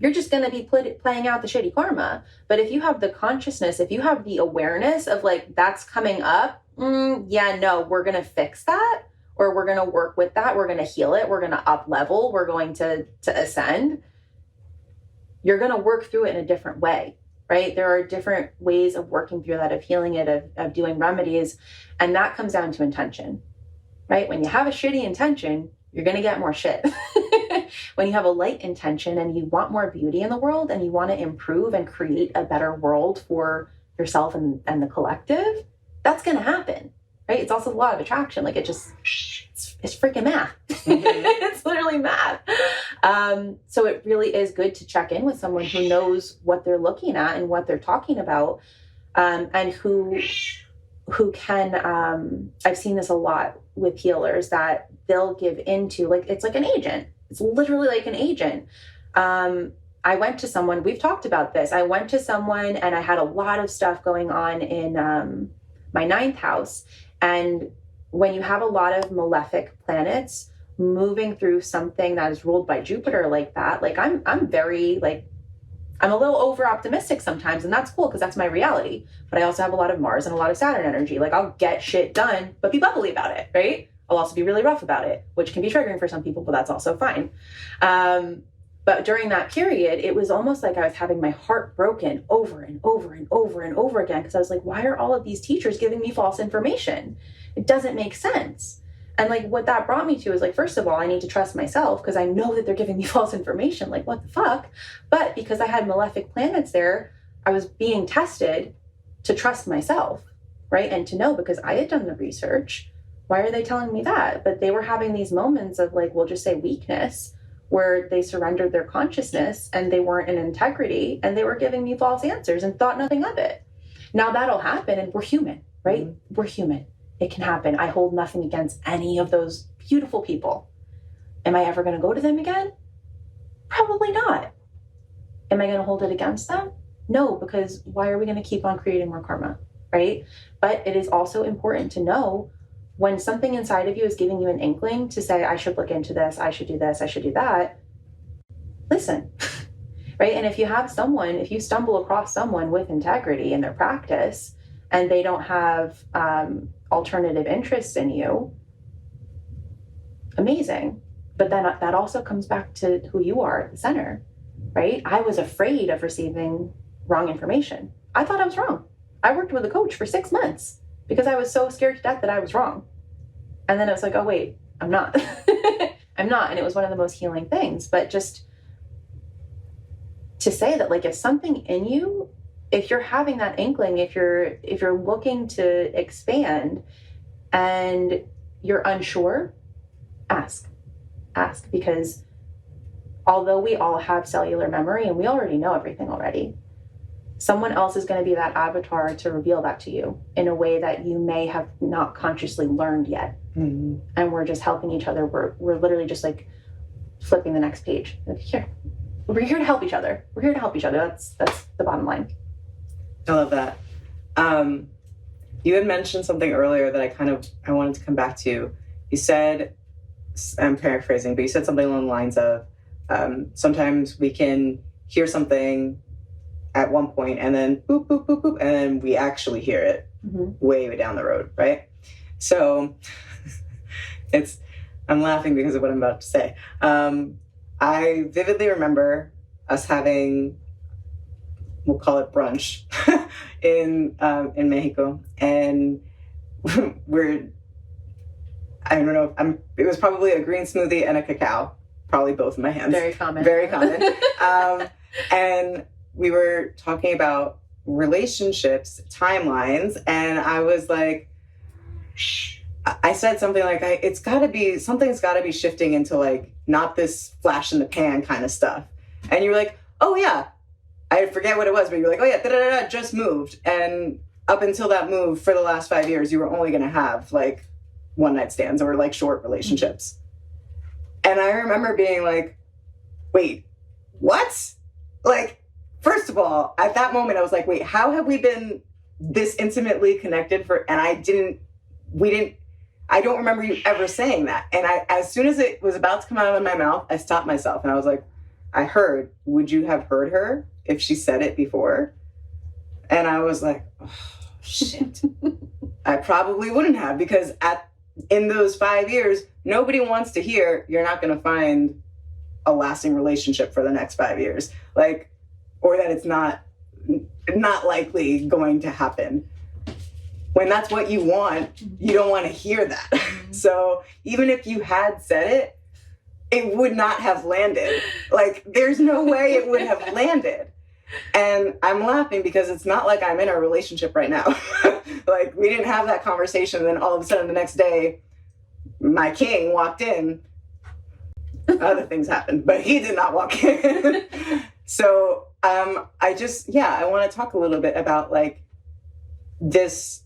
you're just going to be playing out the shitty karma. But if you have the consciousness, if you have the awareness of like, that's coming up, we're going to fix that, or we're going to work with that. We're going to heal it. We're going to up level. We're going to ascend. You're going to work through it in a different way, right? There are different ways of working through that, of healing it, of doing remedies. And that comes down to intention, right? When you have a shitty intention, you're going to get more shit. When you have a light intention and you want more beauty in the world and you want to improve and create a better world for yourself and the collective, that's going to happen, right? It's also a lot of attraction. Like it's freaking math. Mm-hmm. It's literally math. So it really is good to check in with someone who knows what they're looking at and what they're talking about, and who can, I've seen this a lot with healers that they'll give into, like, it's like an agent. It's literally like an agent. I went to someone, we've talked about this. I went to someone and I had a lot of stuff going on in my 9th house. And when you have a lot of malefic planets moving through something that is ruled by Jupiter like that, like I'm very like, I'm a little over optimistic sometimes, and that's cool because that's my reality. But I also have a lot of Mars and a lot of Saturn energy. Like I'll get shit done, but be bubbly about it, right? I'll also be really rough about it, which can be triggering for some people, but that's also fine. But during that period, it was almost like I was having my heart broken over and over and over and over again, because I was like, why are all of these teachers giving me false information? It doesn't make sense. And like what that brought me to is like, first of all, I need to trust myself because I know that they're giving me false information. Like, what the fuck? But because I had malefic planets there, I was being tested to trust myself, right? And to know, because I had done the research, why are they telling me that? But they were having these moments of like, we'll just say weakness, where they surrendered their consciousness and they weren't in integrity and they were giving me false answers and thought nothing of it. Now that'll happen, and we're human, right? Mm-hmm. We're human. It can happen. I hold nothing against any of those beautiful people. Am I ever going to go to them again? Probably not. Am I going to hold it against them? No, because why are we going to keep on creating more karma, right? But it is also important to know when something inside of you is giving you an inkling to say, I should look into this, I should do this, I should do that. Listen, right? And if you have someone, if you stumble across someone with integrity in their practice and they don't have alternative interests in you, amazing. But then that also comes back to who you are at the center, right? I was afraid of receiving wrong information. I thought I was wrong. I worked with a coach for 6 months because I was so scared to death that I was wrong. And then it was like, oh, wait, I'm not. I'm not. And it was one of the most healing things. But just to say that, like, if something in you, if you're having that inkling, if you're looking to expand and you're unsure, ask, because although we all have cellular memory and we already know everything already, someone else is going to be that avatar to reveal that to you in a way that you may have not consciously learned yet. Mm-hmm. And we're just helping each other. We're literally just like flipping the next page. Like, here, we're here to help each other. We're here to help each other. That's the bottom line. I love that. You had mentioned something earlier that I wanted to come back to. You said, I'm paraphrasing, but you said something along the lines of, sometimes we can hear something at one point and then boop, boop, boop, boop, and then we actually hear it way down the road, right? So I'm laughing because of what I'm about to say. I vividly remember us having, we'll call it brunch in Mexico, and I don't know, it was probably a green smoothie and a cacao, probably both in my hands. Very common. Very common. And we were talking about relationships, timelines, and I was like, I said something like, something's gotta be shifting into like, not this flash in the pan kind of stuff. And you were like, oh yeah, I forget what it was, but you were like, oh yeah, just moved. And up until that move, for the last 5 years, you were only gonna have like one night stands or like short relationships. And I remember being like, wait, what? Like, first of all, at that moment, I was like, wait, how have we been this intimately connected and I don't remember you ever saying that. And as soon as it was about to come out of my mouth, I stopped myself and I was like, would you have heard her if she said it before? And I was like, oh, shit. I probably wouldn't have, because in those 5 years, nobody wants to hear you're not going to find a lasting relationship for the next 5 years. Like, or that it's not likely going to happen. When that's what you want, you don't want to hear that. Mm-hmm. So even if you had said it would not have landed. Like, there's no way it would have landed. And I'm laughing because it's not like I'm in a relationship right now. Like, we didn't have that conversation, and then all of a sudden the next day, my king walked in. Other things happened, but he did not walk in. So I want to talk a little bit about like this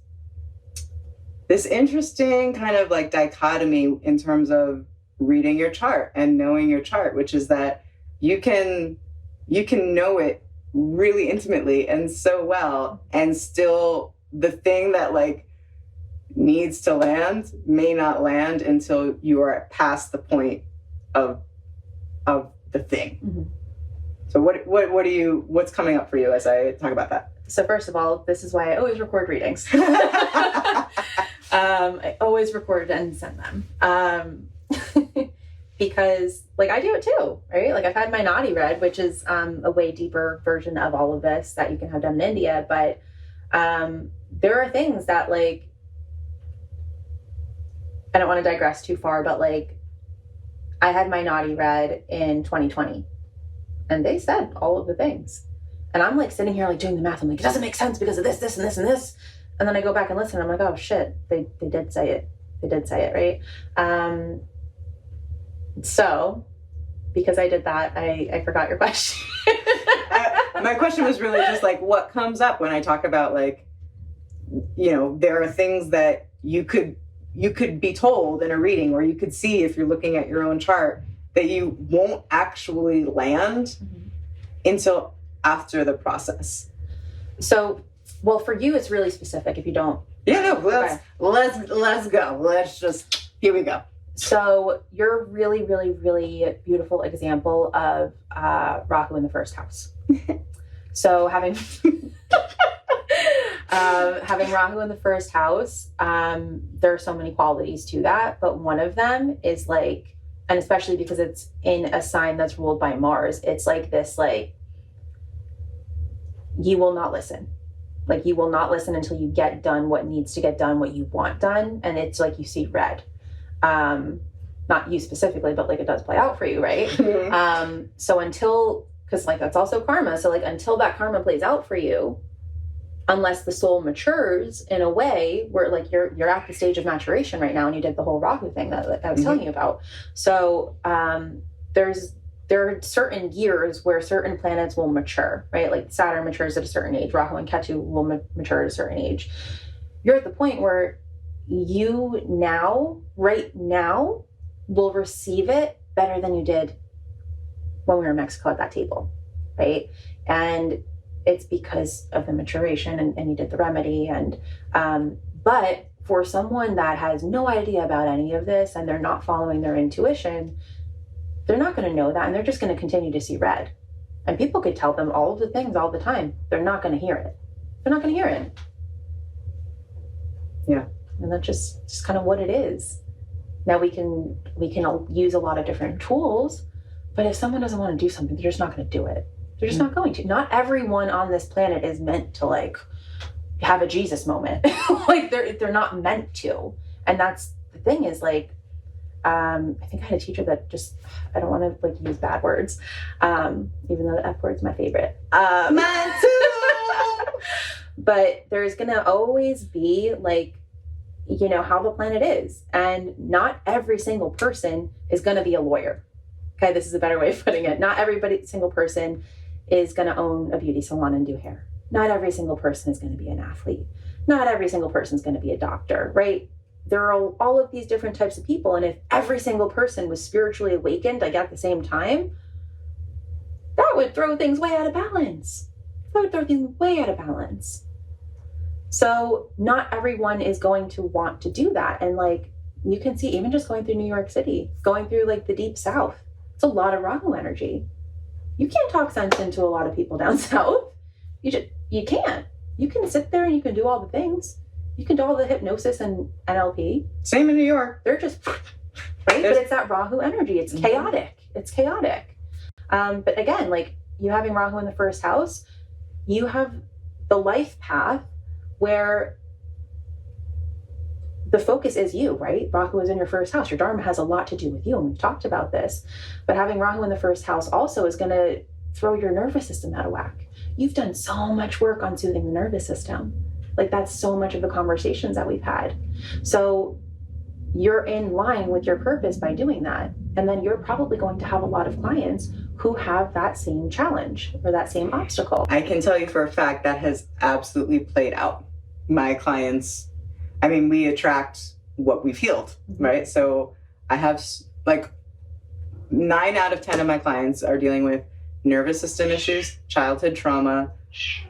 interesting kind of like dichotomy in terms of reading your chart and knowing your chart, which is that you can know it really intimately and so well, and still the thing that like needs to land may not land until you are past the point of the thing. Mm-hmm. So what's coming up for you as I talk about that? So first of all, this is why I always record readings. I always record and send them. because like I do it too, right? Like I've had my naughty red, which is a way deeper version of all of this that you can have done in India. But there are things that like, I don't want to digress too far, but like I had my naughty red in 2020 and they said all of the things. And I'm like sitting here like doing the math. I'm like, it doesn't make sense because of this, this, and this, and this. And then I go back and listen. I'm like, oh shit, they did say it. They did say it, right? So because I did that, I forgot your question. My question was really just like, what comes up when I talk about like, you know, there are things that you could be told in a reading, or you could see if you're looking at your own chart, that you won't actually land until after the process. So, well, for you, it's really specific if you don't. Yeah, no, let's go. Let's just, here we go. So you're a really, really, really beautiful example of Rahu in the first house. So having Rahu in the first house, there are so many qualities to that, but one of them is like, and especially because it's in a sign that's ruled by Mars, it's like this, like, you will not listen. Like you will not listen until you get done what needs to get done, what you want done. And it's like you see red. Not you specifically, but like it does play out for you, right? Mm-hmm. So until, because like that's also karma. So like until that karma plays out for you, unless the soul matures in a way where like you're at the stage of maturation right now, and you did the whole Rahu thing that I was telling you about. So there are certain years where certain planets will mature, right? Like Saturn matures at a certain age, Rahu and Ketu will mature at a certain age. You're at the point where you now, right now, will receive it better than you did when we were in Mexico at that table, right? And it's because of the maturation and you did the remedy. And but for someone that has no idea about any of this and they're not following their intuition, they're not going to know that, and they're just going to continue to see red. And people could tell them all of the things all the time. They're not going to hear it. They're not going to hear it. Yeah. And that's just kind of what it is. Now we can use a lot of different tools, but if someone doesn't want to do something, they're just not going to do it. They're just not going to. Not everyone on this planet is meant to like have a Jesus moment. Like they're not meant to. And that's the thing is like, I think I had a teacher that just, I don't want to like use bad words, even though the F word's my favorite. Mine too! But there's going to always be like, you know, how the planet is. And not every single person is going to be a lawyer. Okay, this is a better way of putting it. Not single person is going to own a beauty salon and do hair. Not every single person is going to be an athlete. Not every single person is going to be a doctor, right? There are all of these different types of people. And if every single person was spiritually awakened, like at the same time, that would throw things way out of balance. So not everyone is going to want to do that. And like, you can see even just going through New York City, going through like the deep South, it's a lot of Rahu energy. You can't talk sense into a lot of people down South. You can't. You can sit there and you can do all the things. You can do all the hypnosis and NLP. Same in New York. They're just, right? But it's that Rahu energy. It's chaotic. It's chaotic. But again, like you having Rahu in the first house, you have the life path where the focus is you, right? Rahu is in your first house. Your Dharma has a lot to do with you, and we've talked about this. But having Rahu in the first house also is going to throw your nervous system out of whack. You've done so much work on soothing the nervous system. Like that's so much of the conversations that we've had. So you're in line with your purpose by doing that. And then you're probably going to have a lot of clients who have that same challenge or that same obstacle. I can tell you for a fact that has absolutely played out. My clients, I mean, we attract what we've healed, right? So I have like 9 out of 10 of my clients are dealing with nervous system issues, childhood trauma,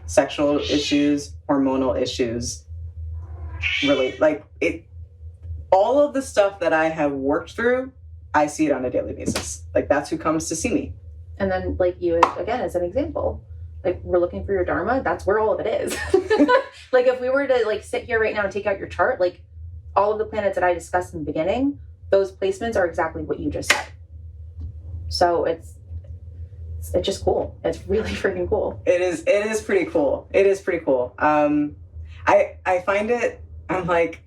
sexual issues, hormonal issues, really like it. All of the stuff that I have worked through, I see it on a daily basis. Like that's who comes to see me. And then like you, again, as an example, like we're looking for your Dharma, that's where all of it is. Like if we were to like sit here right now and take out your chart, like all of the planets that I discussed in the beginning, those placements are exactly what you just said. So it's just cool. It's really freaking cool. It is pretty cool. It is pretty cool. I find it, I'm like,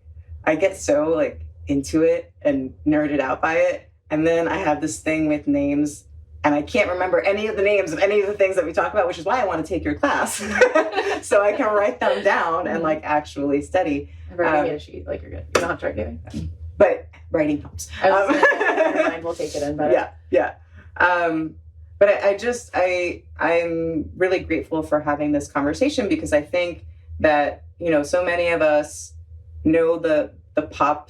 I get so like into it and nerded out by it. And then I have this thing with names and I can't remember any of the names of any of the things that we talk about, which is why I want to take your class. So I can write them down and like actually study. I've already made a sheet, like you're good. You don't have to write it. But writing helps. Never mind, we'll take it in better. Yeah. But I'm really grateful for having this conversation because I think that, you know, so many of us know the pop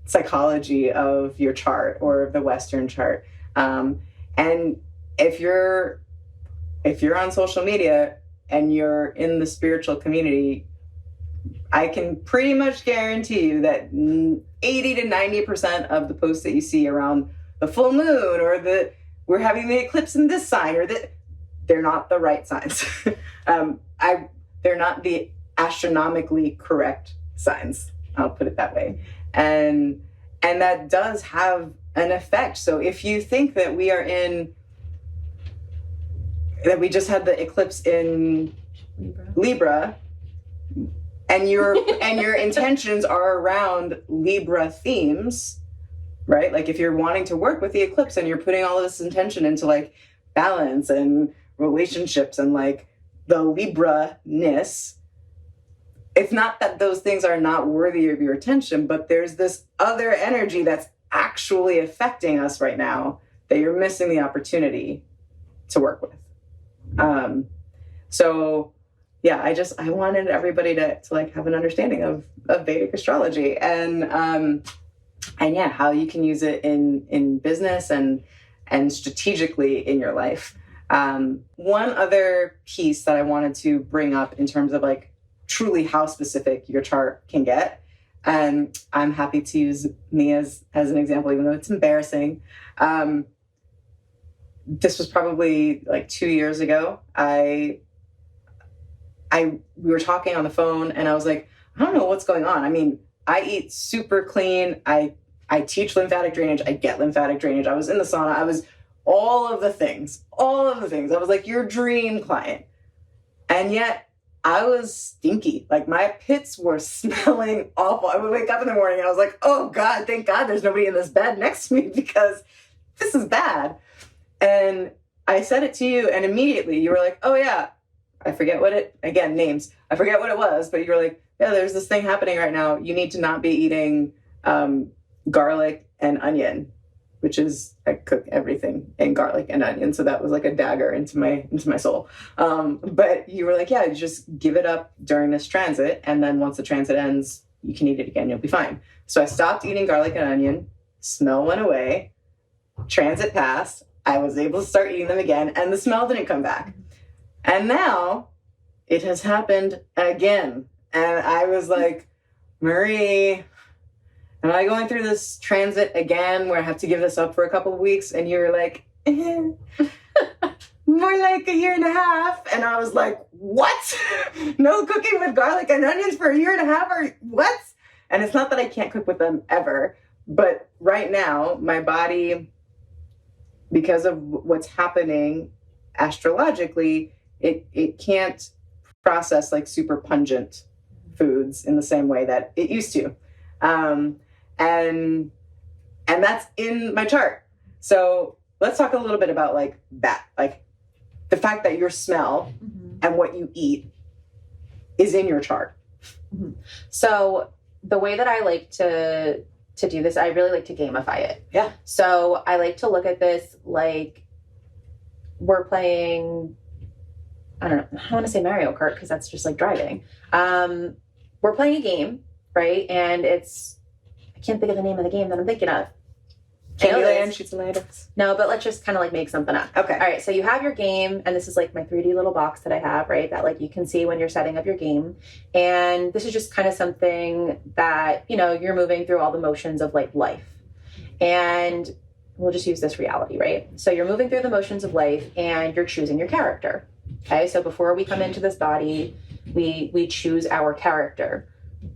psychology of your chart or the Western chart. And if you're on social media and you're in the spiritual community, I can pretty much guarantee you that 80 to 90% of the posts that you see around the full moon or we're having the eclipse in this sign or that they're not the right signs. They're not the astronomically correct signs. I'll put it that way. And that does have an effect. So if you think that that we just had the eclipse in Libra and your intentions are around Libra themes, right? Like if you're wanting to work with the eclipse and you're putting all of this intention into like balance and relationships and like the Libra-ness, it's not that those things are not worthy of your attention, but there's this other energy that's actually affecting us right now that you're missing the opportunity to work with. So yeah, I wanted everybody to like have an understanding of Vedic astrology and yeah, how you can use it in business and strategically in your life. One other piece that I wanted to bring up in terms of like truly how specific your chart can get. And I'm happy to use me as an example, even though it's embarrassing. This was probably like 2 years ago. We were talking on the phone and I was like, I don't know what's going on. I mean, I eat super clean. I teach lymphatic drainage. I get lymphatic drainage. I was in the sauna. I was all of the things. I was like your dream client. And yet I was stinky. Like my pits were smelling awful. I would wake up in the morning and I was like, oh God, thank God there's nobody in this bed next to me because this is bad. And I said it to you and immediately you were like, oh yeah, I forget names. I forget what it was, but you were like, yeah, there's this thing happening right now. You need to not be eating garlic and onion, which is, I cook everything in garlic and onion. So that was like a dagger into my soul. But you were like, yeah, just give it up during this transit. And then once the transit ends, you can eat it again. You'll be fine. So I stopped eating garlic and onion. Smell went away. Transit passed. I was able to start eating them again. And the smell didn't come back. And now it has happened again. And I was like, Marie, am I going through this transit again where I have to give this up for a couple of weeks? And you were like, more like a year and a half. And I was like, what? No cooking with garlic and onions for a year and a half? Or what? And it's not that I can't cook with them ever. But right now, my body, because of what's happening astrologically, it can't process like super pungent foods in the same way that it used to. And that's in my chart. So let's talk a little bit about like that, like the fact that your smell and what you eat is in your chart. So the way that I like to do this, I really like to gamify it. Yeah. So I like to look at this like we're playing, I don't know, I want to say Mario Kart because that's just like driving. We're playing a game, right? And I can't think of the name of the game that I'm thinking of. Candyland, Shoots and Ladders. No, but let's just kind of like make something up. Okay. All right. So you have your game, and this is like my 3D little box that I have, right? That like you can see when you're setting up your game. And this is just kind of something that, you know, you're moving through all the motions of like life. And we'll just use this reality, right? So you're moving through the motions of life and you're choosing your character. Okay. So before we come into this body, we choose our character.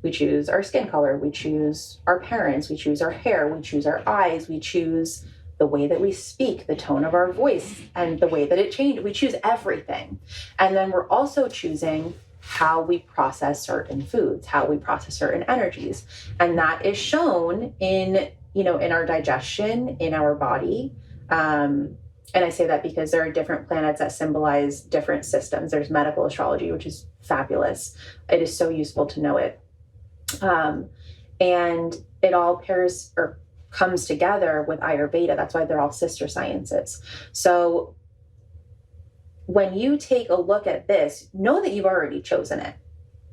We choose our skin color, we choose our parents, we choose our hair, we choose our eyes, we choose the way that we speak, the tone of our voice, and the way that it changes. We choose everything. And then we're also choosing how we process certain foods, how we process certain energies. And that is shown in, in our digestion, in our body. And I say that because there are different planets that symbolize different systems. There's medical astrology, which is fabulous. It is so useful to know it. And it all pairs or comes together with Ayurveda. That's why they're all sister sciences. So when you take a look at this, know that you've already chosen it.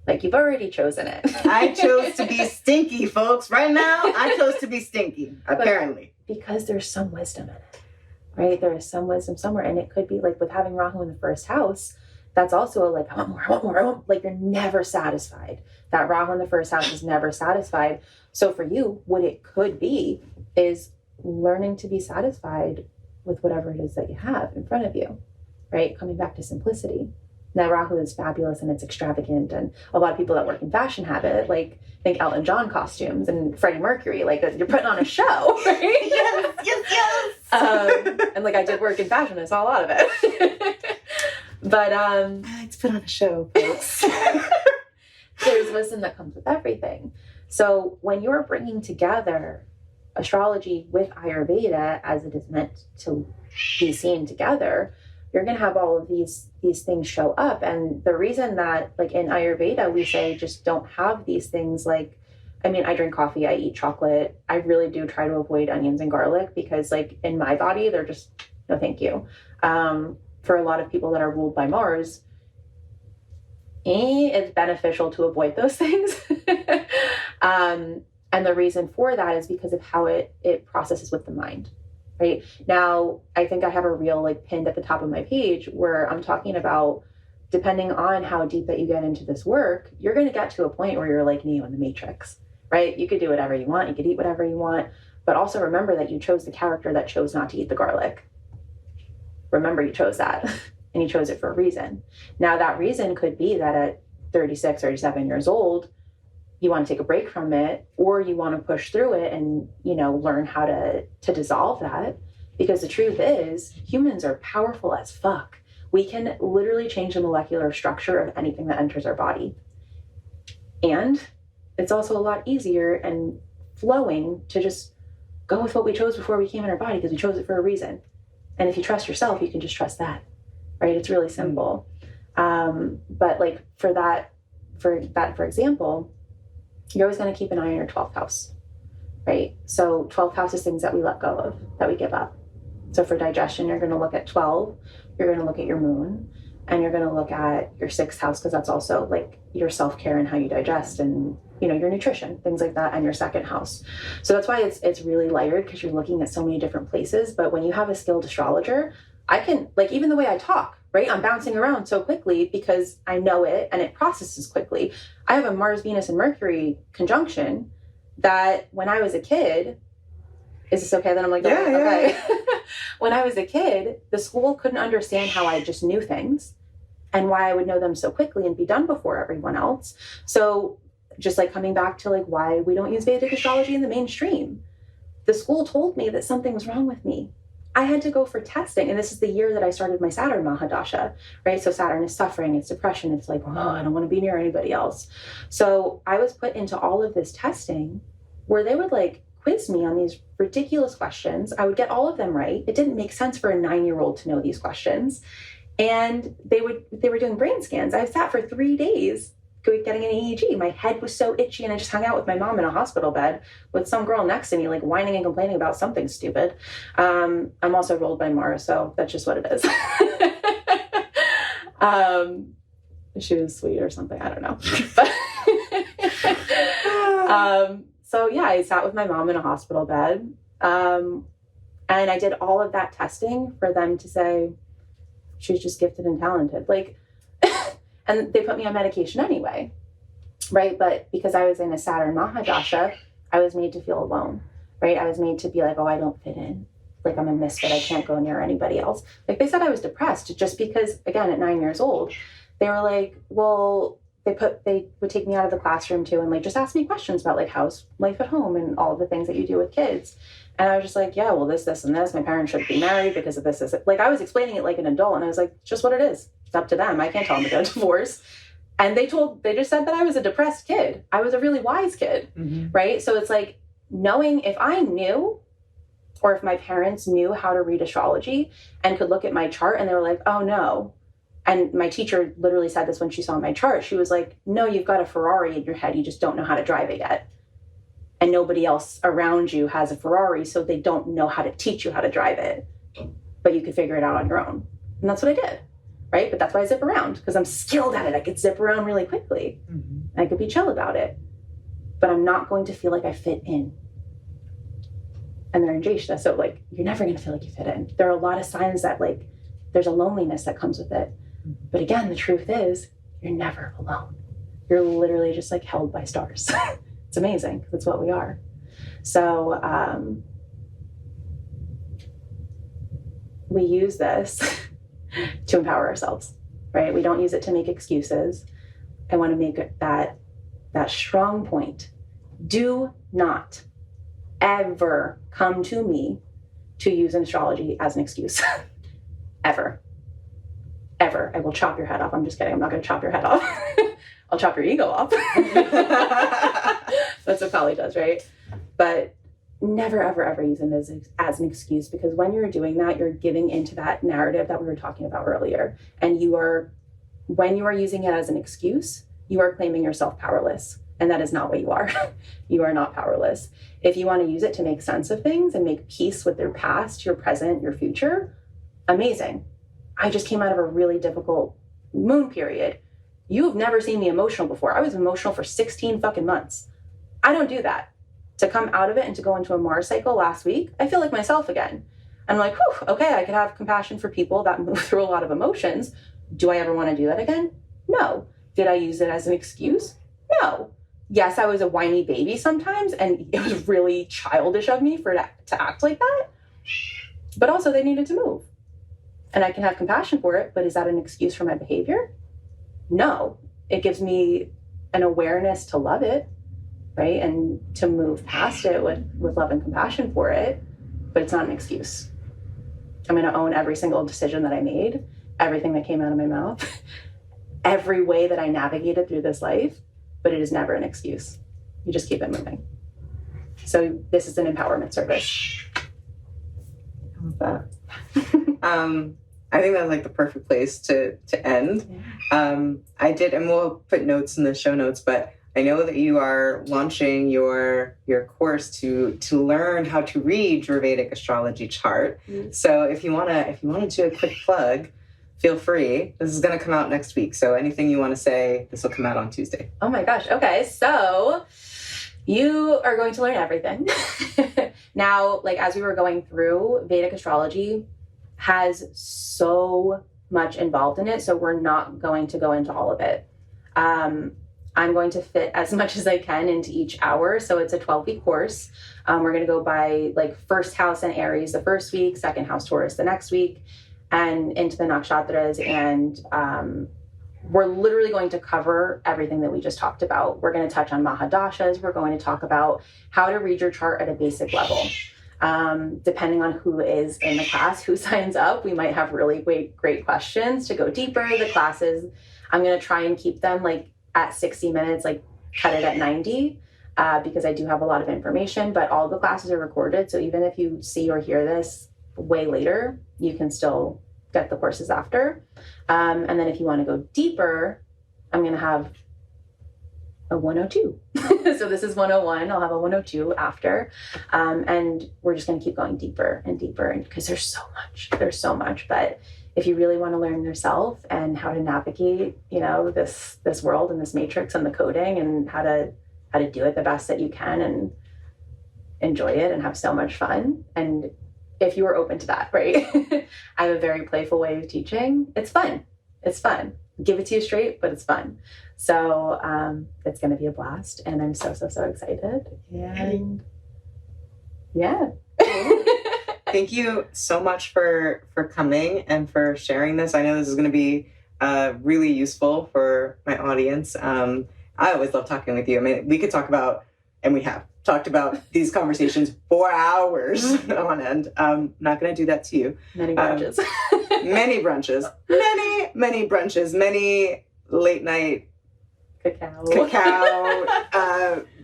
Like, you've already chosen it. I chose to be stinky, folks. Right now, I chose to be stinky, apparently. Because there's some wisdom in it, right? There is some wisdom somewhere. And it could be like with having Rahu in the first house, that's also like, I want more, I want more, I want, like, you're never satisfied. That Rahu in the first house is never satisfied. So for you, what it could be is learning to be satisfied with whatever it is that you have in front of you, right? Coming back to simplicity. Now, Rahu is fabulous and it's extravagant. And a lot of people that work in fashion have it, like, think Elton John costumes and Freddie Mercury, like, you're putting on a show, right? Yes. And like, I did work in fashion. I saw a lot of it. But I like to put on a show, folks. There's wisdom that comes with everything. So when you're bringing together astrology with Ayurveda as it is meant to be seen together, you're going to have all of these things show up. And the reason that, like, in Ayurveda, we say just don't have these things, like, I mean, I drink coffee, I eat chocolate. I really do try to avoid onions and garlic because, like, in my body, they're just, no, thank you. For a lot of people that are ruled by Mars, it's beneficial to avoid those things. And the reason for that is because of how it processes with the mind. Right now, I think I have a reel, like, pinned at the top of my page where I'm talking about, depending on how deep that you get into this work, you're going to get to a point where you're like Neo in the Matrix, right? You could do whatever you want. You could eat whatever you want, but also remember that you chose the character that chose not to eat the garlic. Remember, you chose that and you chose it for a reason. Now, that reason could be that at 36, 37 years old, you want to take a break from it, or you want to push through it and, learn how to dissolve that. Because the truth is, humans are powerful as fuck. We can literally change the molecular structure of anything that enters our body. And it's also a lot easier and flowing to just go with what we chose before we came in our body, because we chose it for a reason. And if you trust yourself, you can just trust that, right? It's really simple. But like for example, you're always going to keep an eye on your 12th house, right? So 12th house is things that we let go of, that we give up. So for digestion, you're going to look at 12, you're going to look at your moon, and you're going to look at your 6th house, because that's also like your self-care and how you digest and, your nutrition, things like that, and your 2nd house. So that's why it's really layered, because you're looking at so many different places. But when you have a skilled astrologer, I can, like, even the way I talk, right? I'm bouncing around so quickly because I know it and it processes quickly. I have a Mars, Venus, and Mercury conjunction that when I was a kid, is this okay that I'm like, yeah, okay. Yeah. When I was a kid, the school couldn't understand how I just knew things and why I would know them so quickly and be done before everyone else. So just like coming back to like why we don't use Vedic astrology in the mainstream, the school told me that something was wrong with me. I had to go for testing. And this is the year that I started my Saturn Mahadasha, right? So Saturn is suffering, it's depression. It's like, oh, I don't want to be near anybody else. So I was put into all of this testing where they would like quiz me on these ridiculous questions. I would get all of them right. It didn't make sense for a 9-year-old to know these questions. And they were doing brain scans. I sat for 3 days getting an EEG. My head was so itchy, and I just hung out with my mom in a hospital bed with some girl next to me, like whining and complaining about something stupid. I'm also ruled by Mars, so that's just what it is. She was sweet or something, I don't know. But, so yeah, I sat with my mom in a hospital bed, and I did all of that testing for them to say she's just gifted and talented. Like, and they put me on medication anyway, right? But because I was in a Saturn Mahadasha, I was made to feel alone, right? I was made to be like, oh, I don't fit in. Like, I'm a misfit. I can't go near anybody else. Like, they said I was depressed just because, again, at 9 years old, they were like, well, they would take me out of the classroom too and like just ask me questions about like how's life at home and all of the things that you do with kids. And I was just like, yeah, well, this and this. My parents shouldn't be married because of this. Like I was explaining it like an adult, and I was like, it's just what it is. It's up to them. I can't tell them to get a divorce. And they just said that I was a depressed kid. I was a really wise kid, right? So it's like knowing if I knew, or if my parents knew how to read astrology and could look at my chart and they were like, oh no. And my teacher literally said this when she saw my chart. She was like, no, you've got a Ferrari in your head. You just don't know how to drive it yet. And nobody else around you has a Ferrari, so they don't know how to teach you how to drive it. But you could figure it out on your own. And that's what I did, right? But that's why I zip around, because I'm skilled at it. I could zip around really quickly. And I could be chill about it. But I'm not going to feel like I fit in. And they're in Jeshta, so like, you're never going to feel like you fit in. There are a lot of signs that like, there's a loneliness that comes with it. But again, the truth is, you're never alone. You're literally just like held by stars. It's amazing. That's what we are. So we use this to empower ourselves, right? We don't use it to make excuses. I want to make it that strong point. Do not ever come to me to use an astrology as an excuse. Ever. Ever. I will chop your head off. I'm just kidding. I'm not going to chop your head off. I'll chop your ego off. That's what Kali does, right? But never, ever, ever use it as an excuse, because when you're doing that, you're giving into that narrative that we were talking about earlier. And when you are using it as an excuse, you are claiming yourself powerless. And that is not what you are. You are not powerless. If you want to use it to make sense of things and make peace with your past, your present, your future, amazing. I just came out of a really difficult moon period. You have never seen me emotional before. I was emotional for 16 fucking months. I don't do that. To come out of it and to go into a Mars cycle last week, I feel like myself again. I'm like, whew, okay, I could have compassion for people that move through a lot of emotions. Do I ever want to do that again? No. Did I use it as an excuse? No. Yes, I was a whiny baby sometimes, and it was really childish of me to act like that. But also they needed to move. And I can have compassion for it, but is that an excuse for my behavior? No. It gives me an awareness to love it, right? And to move past it with love and compassion for it, but it's not an excuse. I'm going to own every single decision that I made, everything that came out of my mouth, every way that I navigated through this life, but it is never an excuse. You just keep it moving. So this is an empowerment service. I love that. I think that's like the perfect place to end. Yeah. I did, and we'll put notes in the show notes, but I know that you are launching your course to learn how to read your Vedic astrology chart. Mm-hmm. So if you want to do a quick plug, feel free. This is going to come out next week. So anything you want to say, this will come out on Tuesday. Oh my gosh. Okay. So you are going to learn everything. Now, like as we were going through, Vedic astrology has so much involved in it. So we're not going to go into all of it. I'm going to fit as much as I can into each hour. So it's a 12-week course. We're going to go by like first house and Aries the first week, second house Taurus the next week, and into the nakshatras. And we're literally going to cover everything that we just talked about. We're going to touch on Mahadashas. We're going to talk about how to read your chart at a basic level. Depending on who is in the class, who signs up, we might have really great questions to go deeper. The classes, I'm going to try and keep them like at 60 minutes, like cut it at 90, because I do have a lot of information, but all the classes are recorded. So even if you see or hear this way later, you can still get the courses after. And then if you want to go deeper, I'm going to have a 102. So this is 101. I'll have a 102 after. And we're just going to keep going deeper and deeper, and because there's so much. But if you really want to learn yourself and how to navigate, you know, this world and this matrix and the coding, and how to do it the best that you can and enjoy it and have so much fun. And if you are open to that, right? I have a very playful way of teaching. It's fun. Give it to you straight, but it's fun. So it's going to be a blast, and I'm so excited. And yeah. Thank you so much for coming and for sharing this. I know this is going to be really useful for my audience. I always love talking with you. I mean, we could talk about, and we have talked about these conversations for hours on end. Not going to do that to you. Many brunches. Many brunches. Many brunches. Many late night Cacao.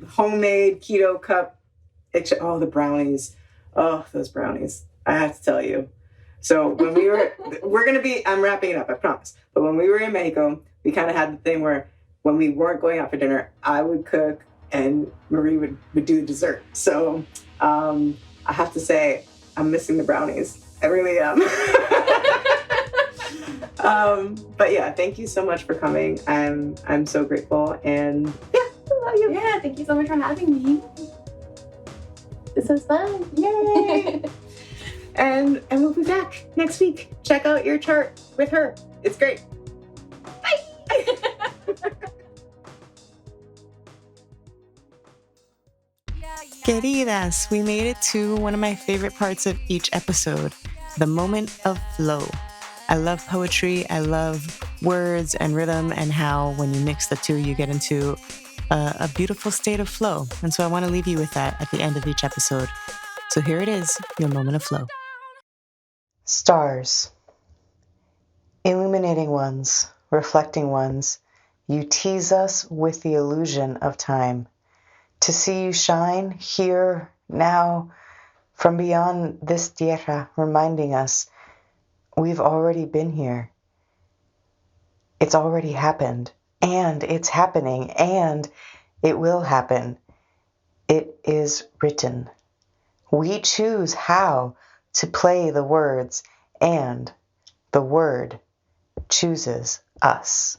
Homemade keto cup. Oh, the brownies. Oh, those brownies. I have to tell you. So when I'm wrapping it up, I promise. But when we were in Mexico, we kind of had the thing where when we weren't going out for dinner, I would cook and Marie would do the dessert. So I have to say, I'm missing the brownies. I really am. But yeah, thank you so much for coming. I'm so grateful, and yeah, I love you. Yeah, thank you so much for having me. This was fun. Yay! and we'll be back next week. Check out your chart with her. It's great. Bye. Queridas, we made it to one of my favorite parts of each episode, the moment of flow. I love poetry. I love words and rhythm, and how when you mix the two, you get into a beautiful state of flow. And so I want to leave you with that at the end of each episode. So here it is, your moment of flow. Stars. Illuminating ones, reflecting ones, you tease us with the illusion of time. To see you shine here, now, from beyond this tierra, reminding us we've already been here. It's already happened, and it's happening, and it will happen. It is written. We choose how to play the words, and the word chooses us.